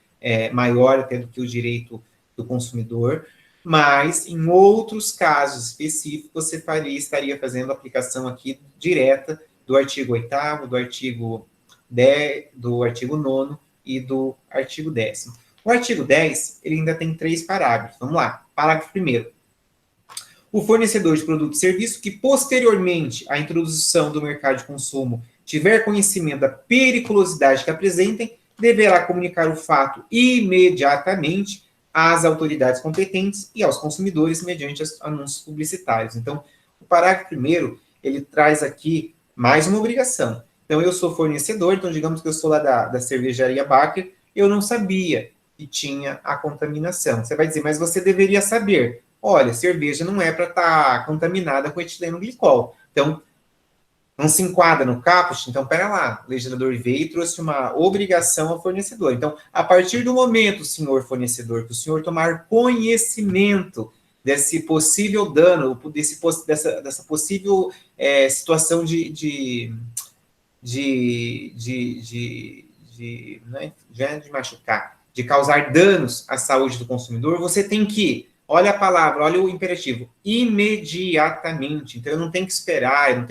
maior até do que o direito do consumidor, mas em outros casos específicos você estaria fazendo aplicação aqui direta do artigo 8º, do artigo 10, do artigo 9º e do artigo 10º. O artigo 10, ele ainda tem 3 parágrafos. Vamos lá. Parágrafo 1º. O fornecedor de produto e serviço que posteriormente à introdução do mercado de consumo tiver conhecimento da periculosidade que apresentem, deverá comunicar o fato imediatamente às autoridades competentes e aos consumidores mediante anúncios publicitários. Então, o parágrafo 1º, ele traz aqui mais uma obrigação. Então, eu sou fornecedor, então digamos que eu sou lá da cervejaria Baker, eu não sabia que tinha a contaminação. Você vai dizer, mas você deveria saber. Olha, cerveja não é para estar contaminada com etileno glicol. Então, não se enquadra no caput, então, pera lá, o legislador veio e trouxe uma obrigação ao fornecedor. Então, a partir do momento, senhor fornecedor, que o senhor tomar conhecimento desse possível dano, dessa possível situação de machucar, de causar danos à saúde do consumidor, você tem que, olha a palavra, olha o imperativo, imediatamente. Então, eu não tenho que esperar,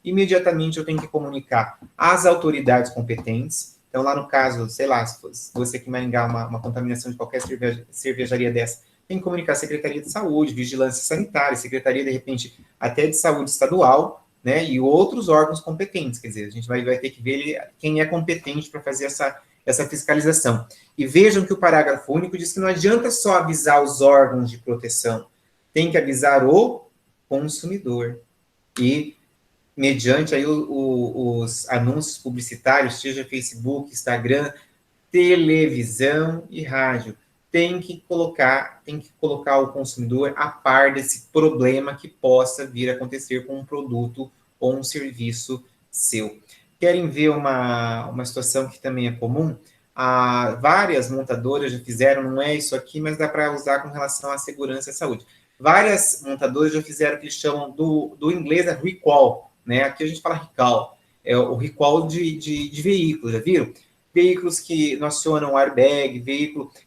imediatamente eu tenho que comunicar às autoridades competentes. Então, lá no caso, sei lá, se você aqui em Maringá, uma contaminação de qualquer cervejaria dessa, tem que comunicar à Secretaria de Saúde, Vigilância Sanitária, Secretaria, de repente, até de Saúde Estadual, né, e outros órgãos competentes. Quer dizer, a gente vai ter que ver quem é competente para fazer essa fiscalização. E vejam que o parágrafo único diz que não adianta só avisar os órgãos de proteção, tem que avisar o consumidor. E, mediante aí os anúncios publicitários, seja Facebook, Instagram, televisão e rádio, tem que colocar o consumidor a par desse problema que possa vir a acontecer com um produto ou um serviço seu. Querem ver uma situação que também é comum? Várias montadoras já fizeram, não é isso aqui, mas dá para usar com relação à segurança e saúde. Várias montadoras já fizeram o que eles chamam do inglês recall, né? Aqui a gente fala recall, é o recall de veículos, já viram? Veículos que não acionam airbag,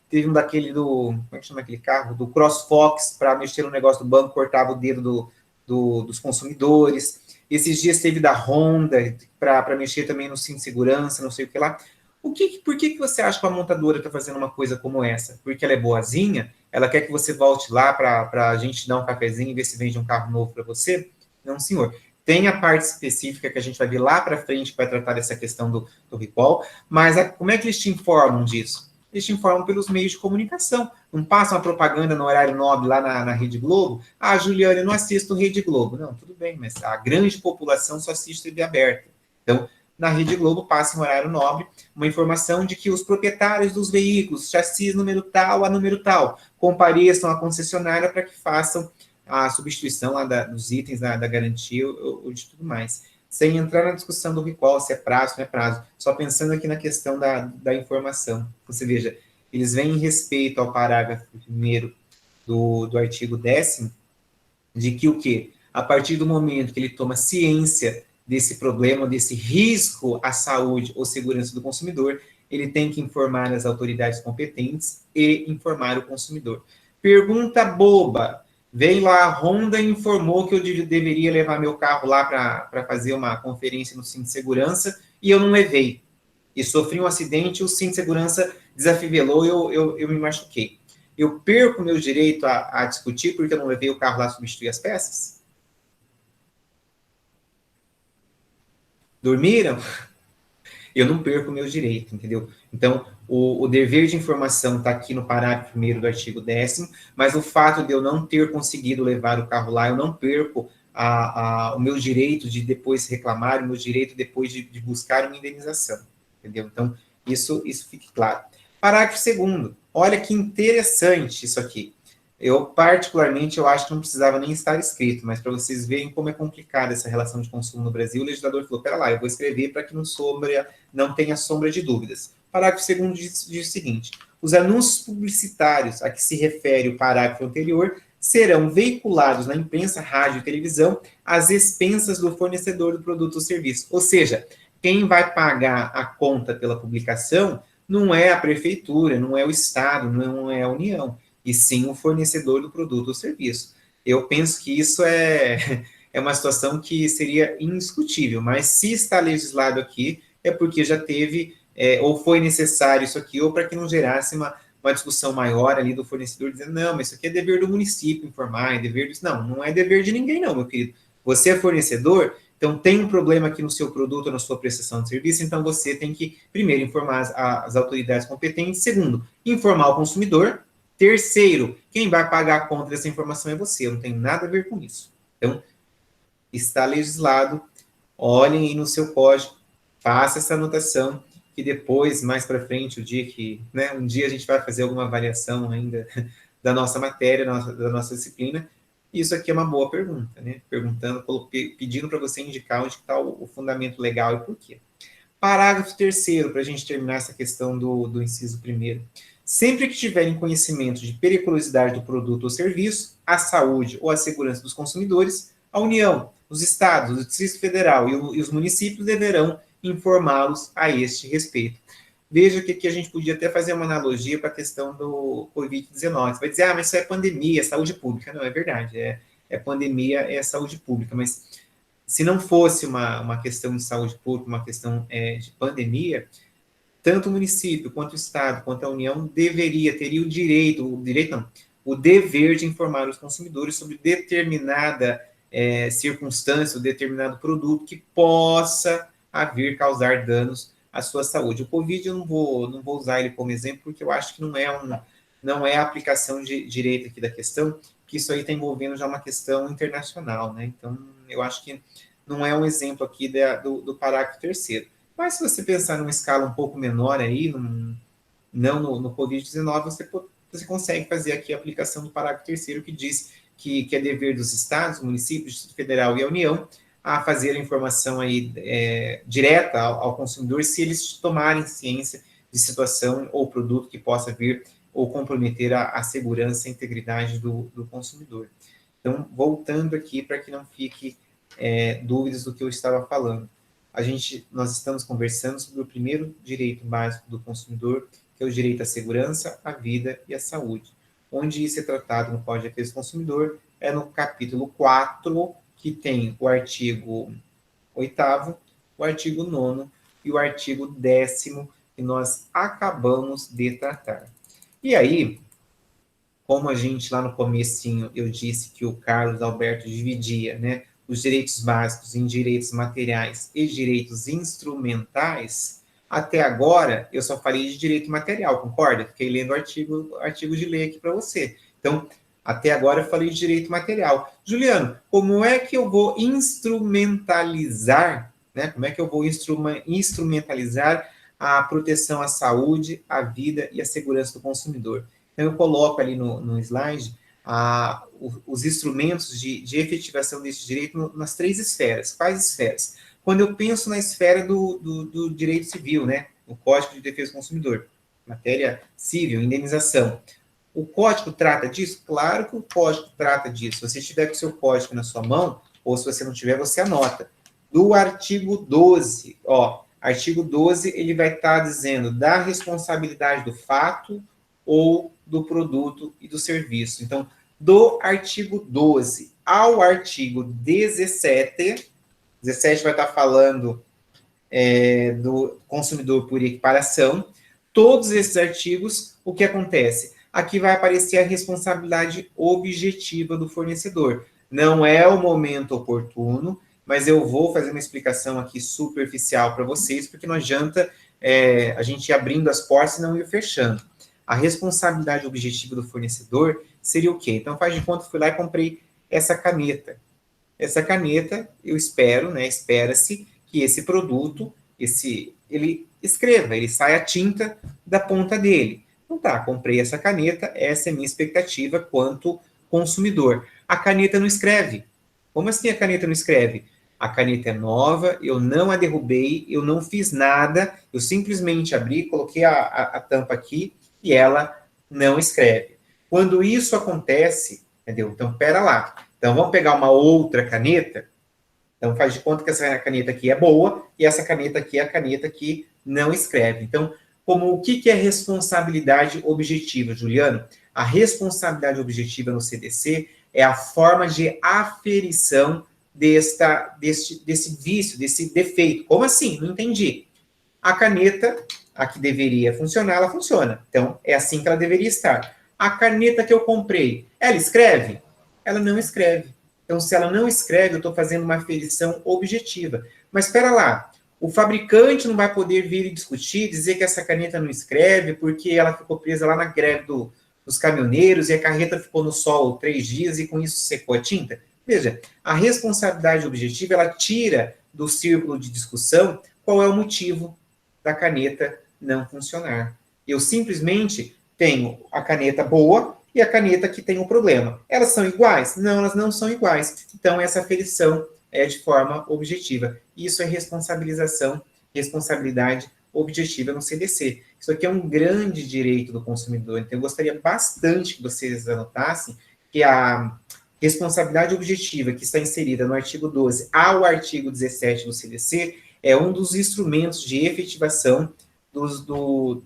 teve um daquele como é que chama aquele carro? Do CrossFox, para mexer no negócio do banco, cortava o dedo dos consumidores. Esses dias teve da Honda, para mexer também no cinto de segurança, não sei o que lá. Por que você acha que a montadora está fazendo uma coisa como essa? Porque ela é boazinha? Ela quer que você volte lá para a gente dar um cafezinho e ver se vende um carro novo para você? Não, senhor. Tem a parte específica que a gente vai ver lá para frente para tratar dessa questão do recall, mas como é que eles te informam disso? Eles te informam pelos meios de comunicação. Não passa uma propaganda no horário nobre lá na Rede Globo? Ah, Juliana, eu não assisto Rede Globo. Não, tudo bem, mas a grande população só assiste TV aberta. Então, na Rede Globo passa em horário nobre uma informação de que os proprietários dos veículos, chassis número tal a número tal, compareçam à concessionária para que façam a substituição lá dos itens da garantia ou de tudo mais. Sem entrar na discussão do recall, se é prazo, não é prazo, só pensando aqui na questão da informação. Você veja, eles vêm em respeito ao parágrafo 1º do artigo 10º, de que o quê? A partir do momento que ele toma ciência desse problema, desse risco à saúde ou segurança do consumidor, ele tem que informar as autoridades competentes e informar o consumidor. Pergunta boba. Veio lá, a Honda informou que eu deveria levar meu carro lá para fazer uma conferência no cinto de segurança e eu não levei. E sofri um acidente, o cinto de segurança desafivelou, eu me machuquei. Eu perco meu direito a discutir porque eu não levei o carro lá substituir as peças? Dormiram? Eu não perco o meu direito, entendeu? Então, o dever de informação está aqui no parágrafo 1º do artigo 10º, mas o fato de eu não ter conseguido levar o carro lá, eu não perco o meu direito de depois reclamar, o meu direito depois de buscar uma indenização, entendeu? Então, isso fique claro. Parágrafo 2º. Olha que interessante isso aqui. Eu, particularmente, eu acho que não precisava nem estar escrito, mas para vocês verem como é complicada essa relação de consumo no Brasil, o legislador falou, pera lá, eu vou escrever para que não tenha sombra de dúvidas. Parágrafo 2º diz o seguinte, os anúncios publicitários a que se refere o parágrafo anterior serão veiculados na imprensa, rádio e televisão às expensas do fornecedor do produto ou serviço. Ou seja, quem vai pagar a conta pela publicação não é a prefeitura, não é o Estado, não é a União, e sim o fornecedor do produto ou serviço. Eu penso que isso é uma situação que seria indiscutível, mas se está legislado aqui, é porque já teve, ou foi necessário isso aqui, ou para que não gerasse uma discussão maior ali do fornecedor, dizendo, não, mas isso aqui é dever do município informar, é dever do... Não é dever de ninguém não, meu querido. Você é fornecedor, então tem um problema aqui no seu produto ou na sua prestação de serviço, então você tem que, primeiro, informar as autoridades competentes, segundo, informar o consumidor, terceiro, quem vai pagar a conta dessa informação é você, eu não tenho nada a ver com isso. Então, está legislado, olhem aí no seu código, faça essa anotação, que depois, mais para frente, o dia que, né, um dia a gente vai fazer alguma avaliação ainda da nossa matéria, da nossa disciplina, isso aqui é uma boa pergunta, né? Pedindo para você indicar onde está o fundamento legal e por quê. Parágrafo 3º, para a gente terminar essa questão do inciso 1º. Sempre que tiverem conhecimento de periculosidade do produto ou serviço, a saúde ou a segurança dos consumidores, a União, os estados, o Distrito Federal e os municípios deverão informá-los a este respeito. Veja que aqui a gente podia até fazer uma analogia para a questão do Covid-19. Você vai dizer, mas isso é pandemia, é saúde pública. Não, é verdade, é pandemia, é saúde pública, mas se não fosse uma questão de saúde pública, uma questão de pandemia, tanto o município, quanto o Estado, quanto a União teria o dever de informar os consumidores sobre determinada circunstância, ou determinado produto que possa vir causar danos à sua saúde. O Covid eu não vou usar ele como exemplo, porque eu acho que não é a aplicação de direito aqui da questão, que isso aí está envolvendo já uma questão internacional, né? Então, eu acho que não é um exemplo aqui do parágrafo 3º. Mas se você pensar numa escala um pouco menor aí, não no Covid-19, você consegue fazer aqui a aplicação do parágrafo 3º, que diz que é dever dos estados, municípios, Distrito Federal e a União a fazer a informação aí direta ao consumidor se eles tomarem ciência de situação ou produto que possa vir ou comprometer a segurança e a integridade do consumidor. Então, voltando aqui para que não fique dúvidas do que eu estava falando. Nós estamos conversando sobre o primeiro direito básico do consumidor, que é o direito à segurança, à vida e à saúde. Onde isso é tratado no Código de Defesa do Consumidor é no capítulo 4, que tem o artigo 8º, o artigo 9º e o artigo 10º, que nós acabamos de tratar. E aí, como a gente lá no comecinho, eu disse que o Carlos Alberto dividia, né, os direitos básicos em direitos materiais e direitos instrumentais, até agora eu só falei de direito material, concorda? Fiquei lendo artigo de lei aqui para você. Então, até agora eu falei de direito material. Juliano, como é que eu vou instrumentalizar, né? Como é que eu vou instrumentalizar a proteção à saúde, à vida e à segurança do consumidor? Então, eu coloco ali no slide os instrumentos de efetivação desse direito nas 3 esferas. Quais esferas? Quando eu penso na esfera do direito civil, né? O Código de Defesa do Consumidor, matéria civil, indenização. O código trata disso? Claro que o código trata disso. Se você estiver com o seu código na sua mão, ou se você não tiver, você anota. Do artigo 12, artigo 12, ele vai estar dizendo da responsabilidade do fato ou do produto e do serviço. Então, do artigo 12 ao artigo 17, 17 vai estar falando do consumidor por equiparação. Todos esses artigos, o que acontece? Aqui vai aparecer a responsabilidade objetiva do fornecedor. Não é o momento oportuno, mas eu vou fazer uma explicação aqui superficial para vocês, porque não adianta a gente ir abrindo as portas e não ir fechando. A responsabilidade objetiva do fornecedor seria o quê? Então, faz de conta, fui lá e comprei essa caneta. Essa caneta, eu espero, né, espera-se que esse produto, ele escreva, ele saia a tinta da ponta dele. Então tá, comprei essa caneta, essa é a minha expectativa quanto consumidor. A caneta não escreve. Como assim a caneta não escreve? A caneta é nova, eu não a derrubei, eu não fiz nada, eu simplesmente abri, coloquei a tampa aqui e ela não escreve. Quando isso acontece, entendeu? Então, pera lá. Então, vamos pegar uma outra caneta. Então, faz de conta que essa caneta aqui é boa e essa caneta aqui é a caneta que não escreve. Então, o que é responsabilidade objetiva, Juliano? A responsabilidade objetiva no CDC é a forma de aferição desse vício, desse defeito. Como assim? Não entendi. A caneta, a que deveria funcionar, ela funciona. Então, é assim que ela deveria estar. A caneta que eu comprei, ela escreve? Ela não escreve. Então, se ela não escreve, eu estou fazendo uma aferição objetiva. Mas espera lá, o fabricante não vai poder vir e discutir, dizer que essa caneta não escreve porque ela ficou presa lá na greve dos caminhoneiros e a carreta ficou no sol 3 dias e com isso secou a tinta? Veja, a responsabilidade objetiva, ela tira do círculo de discussão qual é o motivo da caneta não funcionar. Eu simplesmente tenho a caneta boa e a caneta que tem um problema. Elas são iguais? Não, elas não são iguais. Então, essa aferição é de forma objetiva. Isso é responsabilidade objetiva no CDC. Isso aqui é um grande direito do consumidor. Então, eu gostaria bastante que vocês anotassem que a responsabilidade objetiva que está inserida no artigo 12 ao artigo 17 do CDC é um dos instrumentos de efetivação ou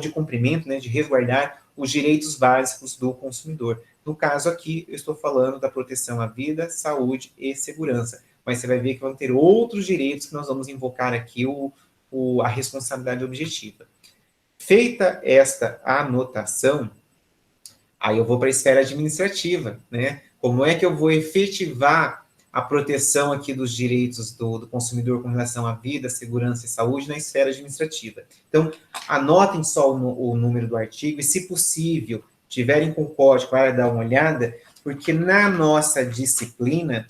de cumprimento, né, de resguardar os direitos básicos do consumidor. No caso aqui, eu estou falando da proteção à vida, saúde e segurança. Mas você vai ver que vão ter outros direitos que nós vamos invocar aqui a responsabilidade objetiva. Feita esta anotação, aí eu vou para a esfera administrativa, né? Como é que eu vou efetivar a proteção aqui dos direitos do consumidor com relação à vida, segurança e saúde na esfera administrativa? Então, anotem só o número do artigo e, se possível, tiverem com o código para dar uma olhada, porque na nossa disciplina,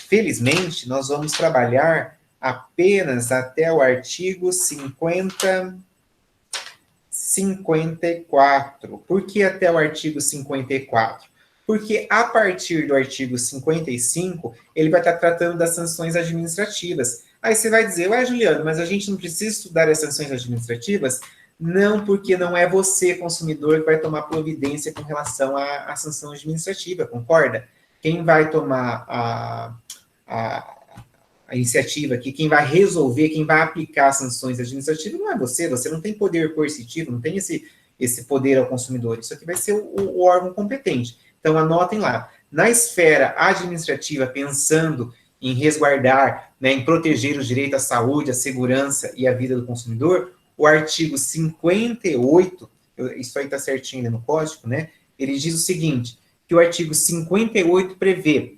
felizmente, nós vamos trabalhar apenas até o artigo 54. Por que até o artigo 54? Porque a partir do artigo 55, ele vai estar tratando das sanções administrativas. Aí você vai dizer, ué, Juliano, mas a gente não precisa estudar as sanções administrativas? Não, porque não é você, consumidor, que vai tomar providência com relação à sanção administrativa, concorda? Quem vai tomar a iniciativa aqui, quem vai resolver, quem vai aplicar as sanções administrativas não é você não tem poder coercitivo, não tem esse poder ao consumidor. Isso aqui vai ser o órgão competente. Então, anotem lá. Na esfera administrativa, pensando em resguardar, né, em proteger os direitos à saúde, à segurança e à vida do consumidor, o artigo 58, isso aí está certinho no código, né? Ele diz o seguinte, que o artigo 58 prevê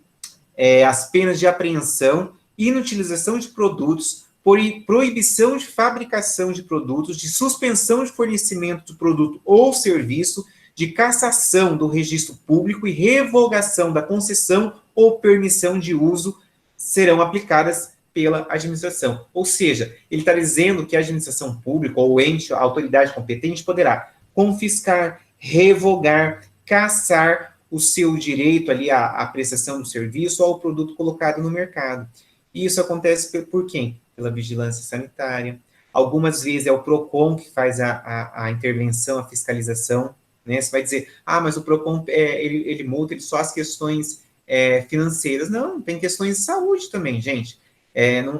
as penas de apreensão, inutilização de produtos, por proibição de fabricação de produtos, de suspensão de fornecimento de produto ou serviço, de cassação do registro público e revogação da concessão ou permissão de uso serão aplicadas pela administração. Ou seja, ele está dizendo que a administração pública ou ente, a autoridade competente poderá confiscar, revogar, cassar o seu direito ali à prestação do serviço ou ao produto colocado no mercado. E isso acontece por quem? Pela vigilância sanitária. Algumas vezes é o PROCON que faz a intervenção, a fiscalização, né? Você vai dizer, mas o PROCON, ele multa ele só as questões financeiras. Não, tem questões de saúde também, gente.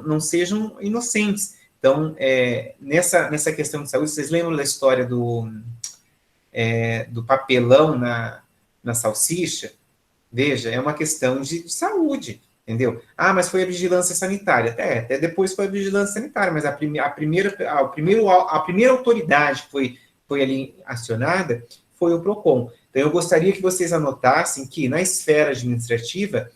Não sejam inocentes. Então, nessa questão de saúde, vocês lembram da história do papelão na salsicha? Veja, é uma questão de saúde, entendeu? Mas foi a vigilância sanitária. Até depois foi a vigilância sanitária, mas a primeira autoridade que foi ali acionada foi o PROCON. Então, eu gostaria que vocês anotassem que, na esfera administrativa,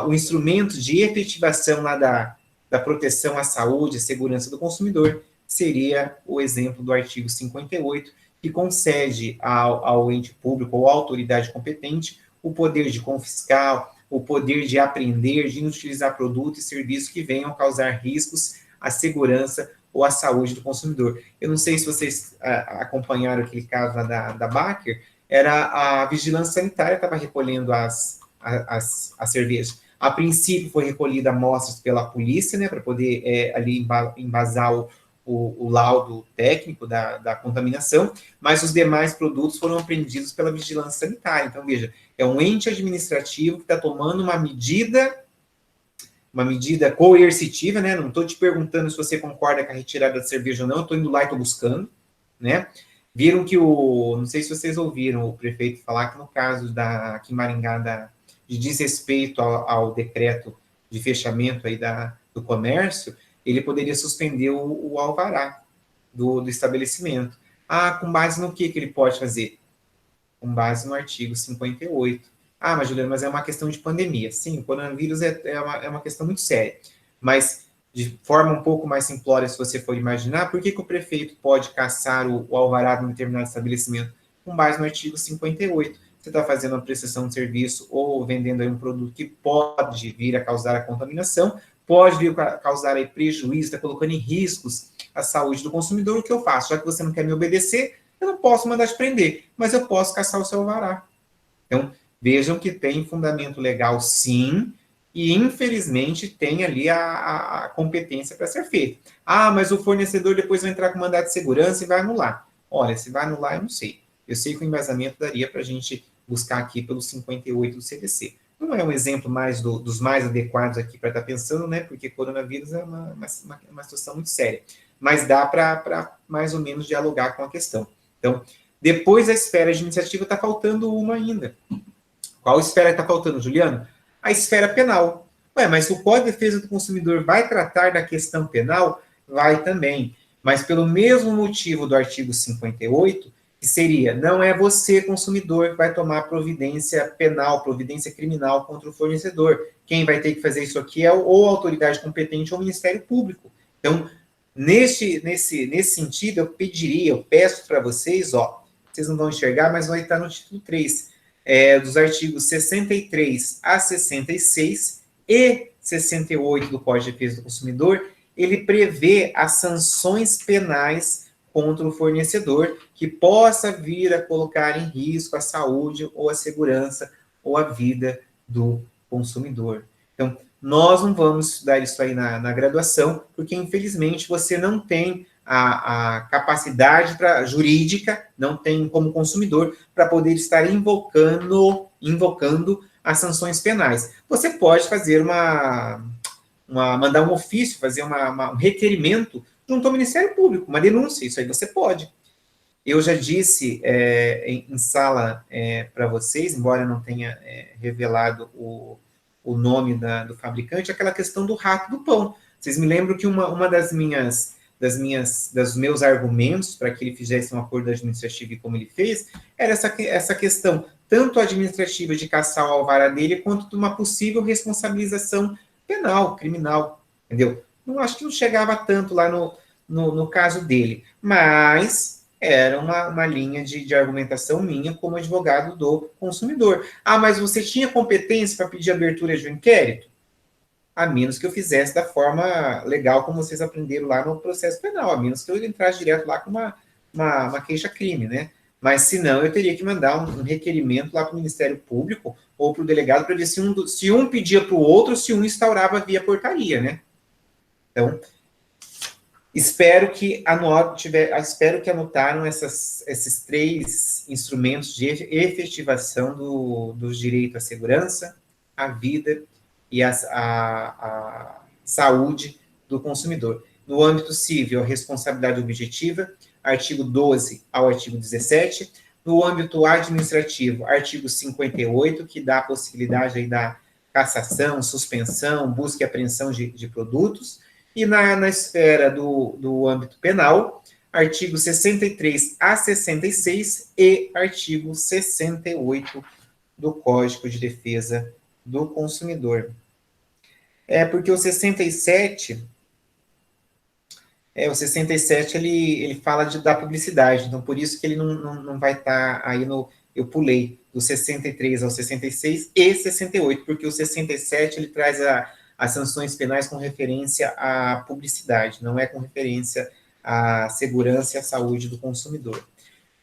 o instrumento de efetivação lá da proteção à saúde e segurança do consumidor seria o exemplo do artigo 58, que concede ao ente público ou à autoridade competente o poder de confiscar, o poder de apreender, de inutilizar produtos e serviços que venham causar riscos à segurança ou à saúde do consumidor. Eu não sei se vocês acompanharam aquele caso lá da Baker, era a vigilância sanitária que estava recolhendo as cervejas. A princípio foi recolhida amostras pela polícia, né, para poder ali embasar o laudo técnico da contaminação, mas os demais produtos foram apreendidos pela vigilância sanitária. Então, veja, é um ente administrativo que está tomando uma medida coercitiva, né? Não estou te perguntando se você concorda com a retirada da cerveja ou não, estou indo lá e estou buscando, né? Viram que não sei se vocês ouviram o prefeito falar que no caso aqui em Maringá, de desrespeito ao decreto de fechamento aí do comércio, ele poderia suspender o alvará do estabelecimento. Com base no que ele pode fazer? Com base no artigo 58. Mas Juliano, mas é uma questão de pandemia. Sim, o coronavírus é uma questão muito séria. Mas, de forma um pouco mais simplória, se você for imaginar, por que o prefeito pode cassar o alvará de um determinado estabelecimento? Com base no artigo 58. Você está fazendo uma prestação de serviço ou vendendo aí um produto que pode vir a causar a contaminação, pode vir a causar aí prejuízo, está colocando em riscos a saúde do consumidor. O que eu faço? Já que você não quer me obedecer, eu não posso mandar te prender, mas eu posso cassar o seu alvará. Então, vejam que tem fundamento legal, sim, e infelizmente tem ali a competência para ser feito. Mas o fornecedor depois vai entrar com mandado de segurança e vai anular. Olha, se vai anular, eu não sei. Eu sei que o embasamento daria para a gente buscar aqui pelo 58 do CDC. Não é um exemplo dos mais adequados aqui para estar pensando, né? Porque coronavírus é uma situação muito séria. Mas dá para mais ou menos dialogar com a questão. Então, depois da esfera administrativa, está faltando uma ainda. Qual esfera está faltando, Juliano? A esfera penal. Mas o Código de Defesa do Consumidor vai tratar da questão penal? Vai também. Mas pelo mesmo motivo do artigo 58, que seria, não é você, consumidor, que vai tomar providência penal, providência criminal contra o fornecedor. Quem vai ter que fazer isso aqui é ou a autoridade competente ou o Ministério Público. Então, nesse sentido, eu peço para vocês, vocês não vão enxergar, mas vai estar no título 3, dos artigos 63 a 66 e 68 do Código de Defesa do Consumidor, ele prevê as sanções penais contra o fornecedor que possa vir a colocar em risco a saúde ou a segurança ou a vida do consumidor. Então, nós não vamos estudar isso aí na graduação, porque, infelizmente, você não tem a capacidade jurídica, não tem como consumidor, para poder estar invocando as sanções penais. Você pode fazer mandar um ofício, fazer um requerimento junto ao Ministério Público, uma denúncia, isso aí você pode. Eu já disse em sala para vocês, embora eu não tenha revelado o nome do fabricante, aquela questão do rato do pão. Vocês me lembram que uma das minhas dos meus argumentos para que ele fizesse um acordo administrativo e como ele fez, era essa questão, tanto administrativa de caçar o alvará dele, quanto de uma possível responsabilização penal, criminal, entendeu? Não acho que não chegava tanto lá no caso dele, mas era uma linha de argumentação minha como advogado do consumidor. Ah, mas você tinha competência para pedir abertura de um inquérito? A menos que eu fizesse da forma legal, como vocês aprenderam lá no processo penal, a menos que eu entrasse direto lá com uma queixa-crime, né? Mas, se não, eu teria que mandar um requerimento lá para o Ministério Público ou para o delegado para ver se um pedia para o outro, se um instaurava via portaria, né? Então, espero que anotaram esses 3 instrumentos de efetivação do direito à segurança, à vida e a saúde do consumidor. No âmbito civil, a responsabilidade objetiva, artigo 12 ao artigo 17. No âmbito administrativo, artigo 58, que dá a possibilidade aí da cassação, suspensão, busca e apreensão de produtos. E na esfera do âmbito penal, artigo 63 a 66 e artigo 68 do Código de Defesa do Consumidor. Porque o 67 ele fala da publicidade, então por isso que ele não vai estar aí eu pulei do 63 ao 66 e 68, porque o 67 ele traz as sanções penais com referência à publicidade, não é com referência à segurança e à saúde do consumidor.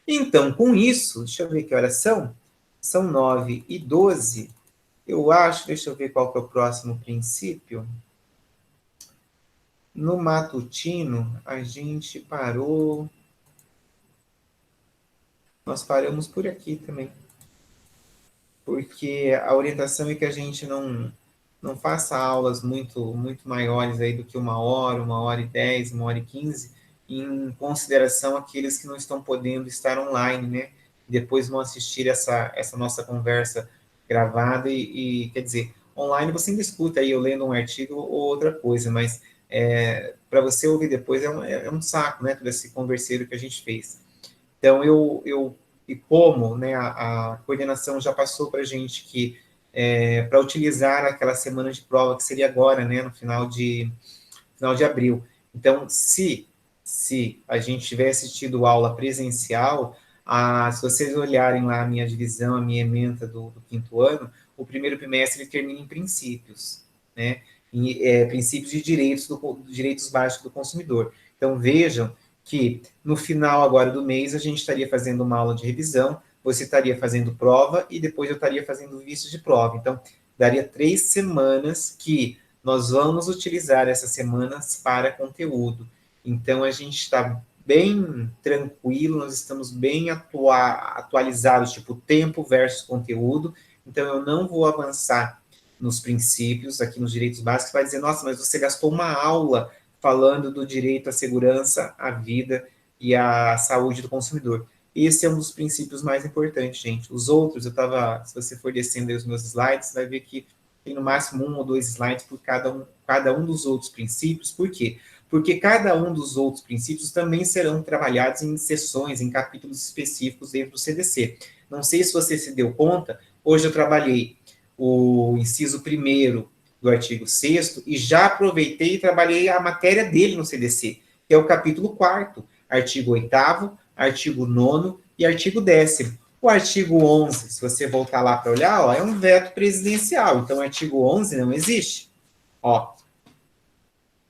Então, com isso, deixa eu ver que horas são. São 9h12. Eu acho, deixa eu ver qual que é o próximo princípio. No matutino, a gente parou... Nós paramos por aqui também. Porque a orientação é que a gente não faça aulas muito maiores aí do que 1h, 1h10, 1h15, em consideração aqueles que não estão podendo estar online, né? Depois vão assistir essa nossa conversa gravada e quer dizer, online você ainda escuta aí eu lendo um artigo ou outra coisa, mas para você ouvir depois é um saco, né? Todo esse converseiro que a gente fez. Então, e como, né, a coordenação já passou para a gente que para utilizar aquela semana de prova, que seria agora, né, no final de abril. Então, se a gente tivesse tido aula presencial, se vocês olharem lá a minha divisão, a minha ementa do 5º ano, o primeiro bimestre termina em princípios, né? Princípios de direitos básicos do consumidor. Então, vejam que no final agora do mês a gente estaria fazendo uma aula de revisão, você estaria fazendo prova e depois eu estaria fazendo visto de prova. Então, daria 3 semanas que nós vamos utilizar essas semanas para conteúdo. Então, a gente está bem tranquilo, nós estamos bem atualizados, tipo tempo versus conteúdo. Então, eu não vou avançar nos princípios, aqui nos direitos básicos, vai dizer, nossa, mas você gastou uma aula falando do direito à segurança, à vida e à saúde do consumidor. Esse é um dos princípios mais importantes, gente. Os outros, se você for descendo aí os meus slides, vai ver que tem no máximo 1 ou 2 slides por cada um dos outros princípios. Por quê? Porque cada um dos outros princípios também serão trabalhados em sessões, em capítulos específicos dentro do CDC. Não sei se você se deu conta, hoje eu trabalhei o inciso 1º do artigo 6º e já aproveitei e trabalhei a matéria dele no CDC, que é o capítulo 4º, artigo 8º, artigo 9º e artigo 10º. O artigo 11, se você voltar lá para olhar, ó, é um veto presidencial, então o artigo 11 não existe. Ó,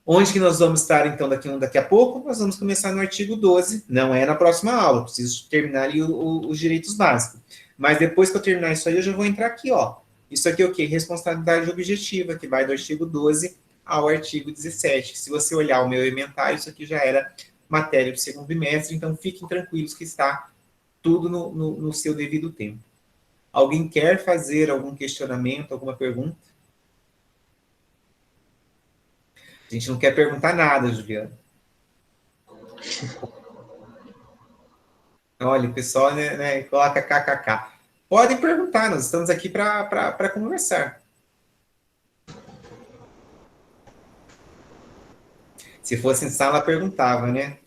onde que nós vamos estar, então, daqui a pouco? Nós vamos começar no artigo 12, não é na próxima aula, preciso terminar ali os direitos básicos. Mas depois que eu terminar isso aí, eu já vou entrar aqui, ó. Isso aqui é o quê? Responsabilidade objetiva, que vai do artigo 12 ao artigo 17. Se você olhar o meu inventário, isso aqui já era matéria do 2º bimestre, então fiquem tranquilos que está tudo no seu devido tempo. Alguém quer fazer algum questionamento, alguma pergunta? A gente não quer perguntar nada, Juliana. Olha, o pessoal né, coloca kkk. Podem perguntar, nós estamos aqui para conversar. Se fosse em sala, perguntava, né?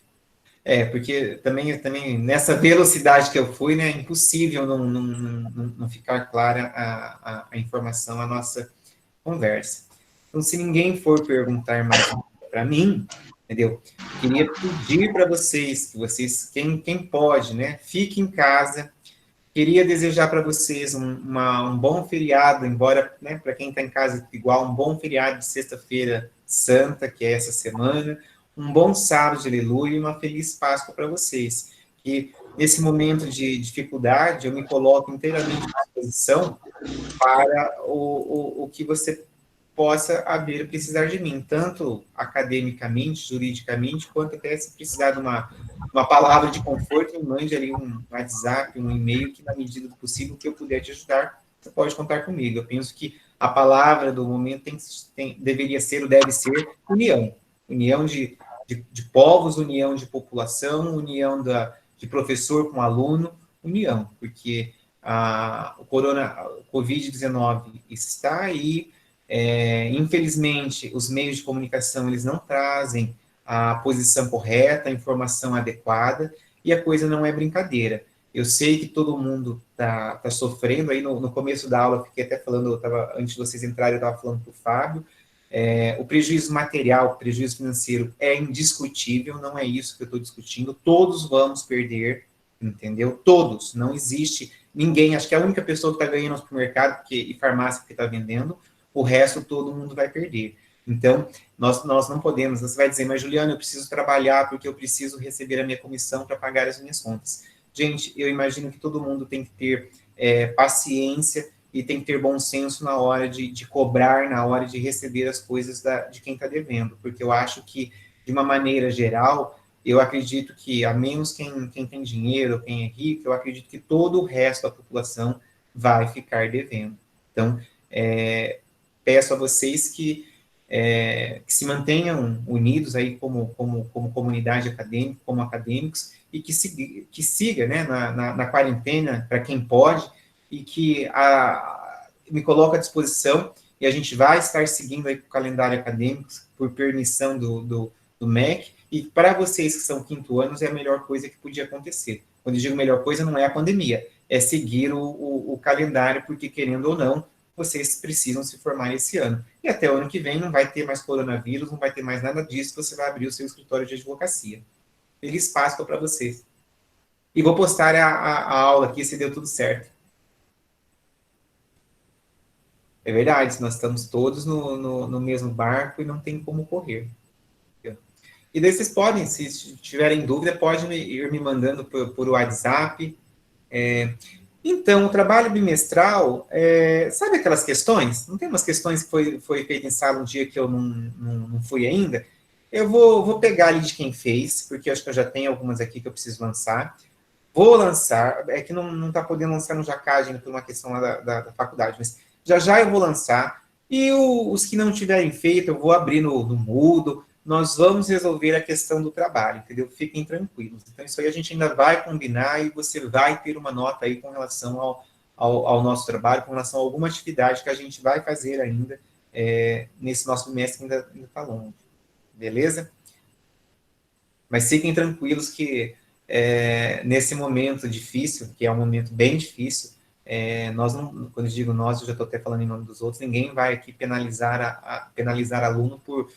Porque também nessa velocidade que eu fui, né, é impossível não ficar clara a informação, a nossa conversa. Então, se ninguém for perguntar mais para mim, entendeu? Queria pedir para vocês, que vocês, quem pode, né, fique em casa. Queria desejar para vocês um bom feriado, embora, né, para quem está em casa, igual, um bom feriado de sexta-feira santa, que é essa semana, um bom sábado de aleluia e uma feliz Páscoa para vocês. Que nesse momento de dificuldade, eu me coloco inteiramente à disposição para o que você possa haver precisar de mim, tanto academicamente, juridicamente, quanto até se precisar de uma palavra de conforto, me mande ali um WhatsApp, um e-mail, que na medida do possível que eu puder te ajudar, você pode contar comigo. Eu penso que a palavra do momento deveria ser, ou deve ser, união. União de povos, união de população, união de professor com aluno, união, porque o Covid-19 está aí. Infelizmente, os meios de comunicação eles não trazem a posição correta, a informação adequada, e a coisa não é brincadeira. Eu sei que todo mundo está sofrendo, aí no começo da aula, eu fiquei até falando, antes de vocês entrarem, eu estava falando para o Fábio, o prejuízo material, o prejuízo financeiro é indiscutível, não é isso que eu estou discutindo, todos vamos perder, entendeu? Todos, não existe ninguém, acho que a única pessoa que está ganhando no supermercado e farmácia que está vendendo, o resto todo mundo vai perder. Então, nós não podemos, você vai dizer, mas Juliana, eu preciso trabalhar porque eu preciso receber a minha comissão para pagar as minhas contas. Gente, eu imagino que todo mundo tem que ter paciência e tem que ter bom senso na hora de cobrar, na hora de receber as coisas de quem está devendo, porque eu acho que, de uma maneira geral, eu acredito que, a menos quem tem dinheiro, quem é rico, eu acredito que todo o resto da população vai ficar devendo. Então, peço a vocês que se mantenham unidos aí como comunidade acadêmica, como acadêmicos, e que siga, né, na quarentena, para quem pode, e que me coloco à disposição, e a gente vai estar seguindo aí o calendário acadêmico, por permissão do MEC, e para vocês que são quinto anos, é a melhor coisa que podia acontecer. Quando eu digo melhor coisa, não é a pandemia, é seguir o calendário, porque, querendo ou não, vocês precisam se formar esse ano. E até o ano que vem não vai ter mais coronavírus, não vai ter mais nada disso, você vai abrir o seu escritório de advocacia. Feliz Páscoa para vocês. E vou postar a aula aqui, se deu tudo certo. É verdade, nós estamos todos no mesmo barco e não tem como correr. E daí vocês podem, se tiverem dúvida, podem ir me mandando por WhatsApp. Então, o trabalho bimestral, sabe aquelas questões? Não tem umas questões que foi feita em sala um dia que eu não fui ainda? Eu vou pegar ali de quem fez, porque eu acho que eu já tenho algumas aqui que eu preciso lançar. Vou lançar, é que não está podendo lançar no Jacad ainda por uma questão lá da faculdade, mas já eu vou lançar. E os que não tiverem feito, eu vou abrir no Moodle. Nós vamos resolver a questão do trabalho, entendeu? Fiquem tranquilos. Então, isso aí a gente ainda vai combinar e você vai ter uma nota aí com relação ao nosso trabalho, com relação a alguma atividade que a gente vai fazer ainda nesse nosso mês que ainda está longo. Beleza? Mas fiquem tranquilos que nesse momento difícil, que é um momento bem difícil, nós não, quando eu digo nós, eu já estou até falando em nome dos outros, ninguém vai aqui penalizar aluno por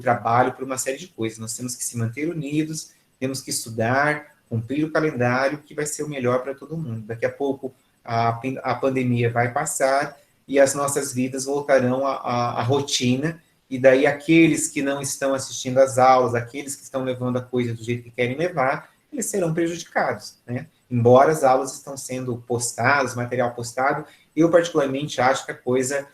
trabalho, por uma série de coisas. Nós temos que se manter unidos, temos que estudar, cumprir o calendário, que vai ser o melhor para todo mundo. Daqui a pouco a pandemia vai passar e as nossas vidas voltarão à rotina, e daí aqueles que não estão assistindo às aulas, aqueles que estão levando a coisa do jeito que querem levar, eles serão prejudicados, né? Embora as aulas estão sendo postadas, material postado, eu particularmente acho que a coisa,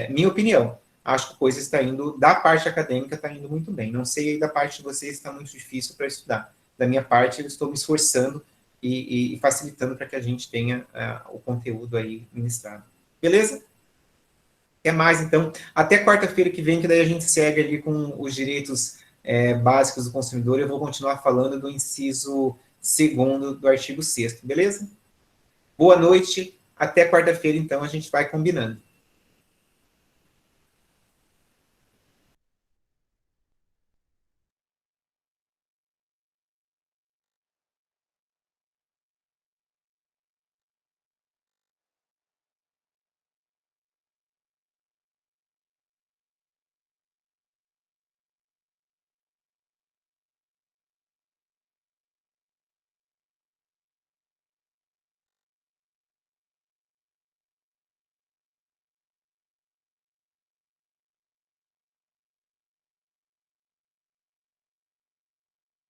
minha opinião, acho que a coisa está indo, da parte acadêmica, está indo muito bem. Não sei aí da parte de vocês, está muito difícil para estudar. Da minha parte, eu estou me esforçando e facilitando para que a gente tenha o conteúdo aí ministrado. Beleza? Até mais, então. Até quarta-feira que vem, que daí a gente segue ali com os direitos básicos do consumidor. Eu vou continuar falando do inciso 2º do artigo 6º, beleza? Boa noite. Até quarta-feira, então, a gente vai combinando.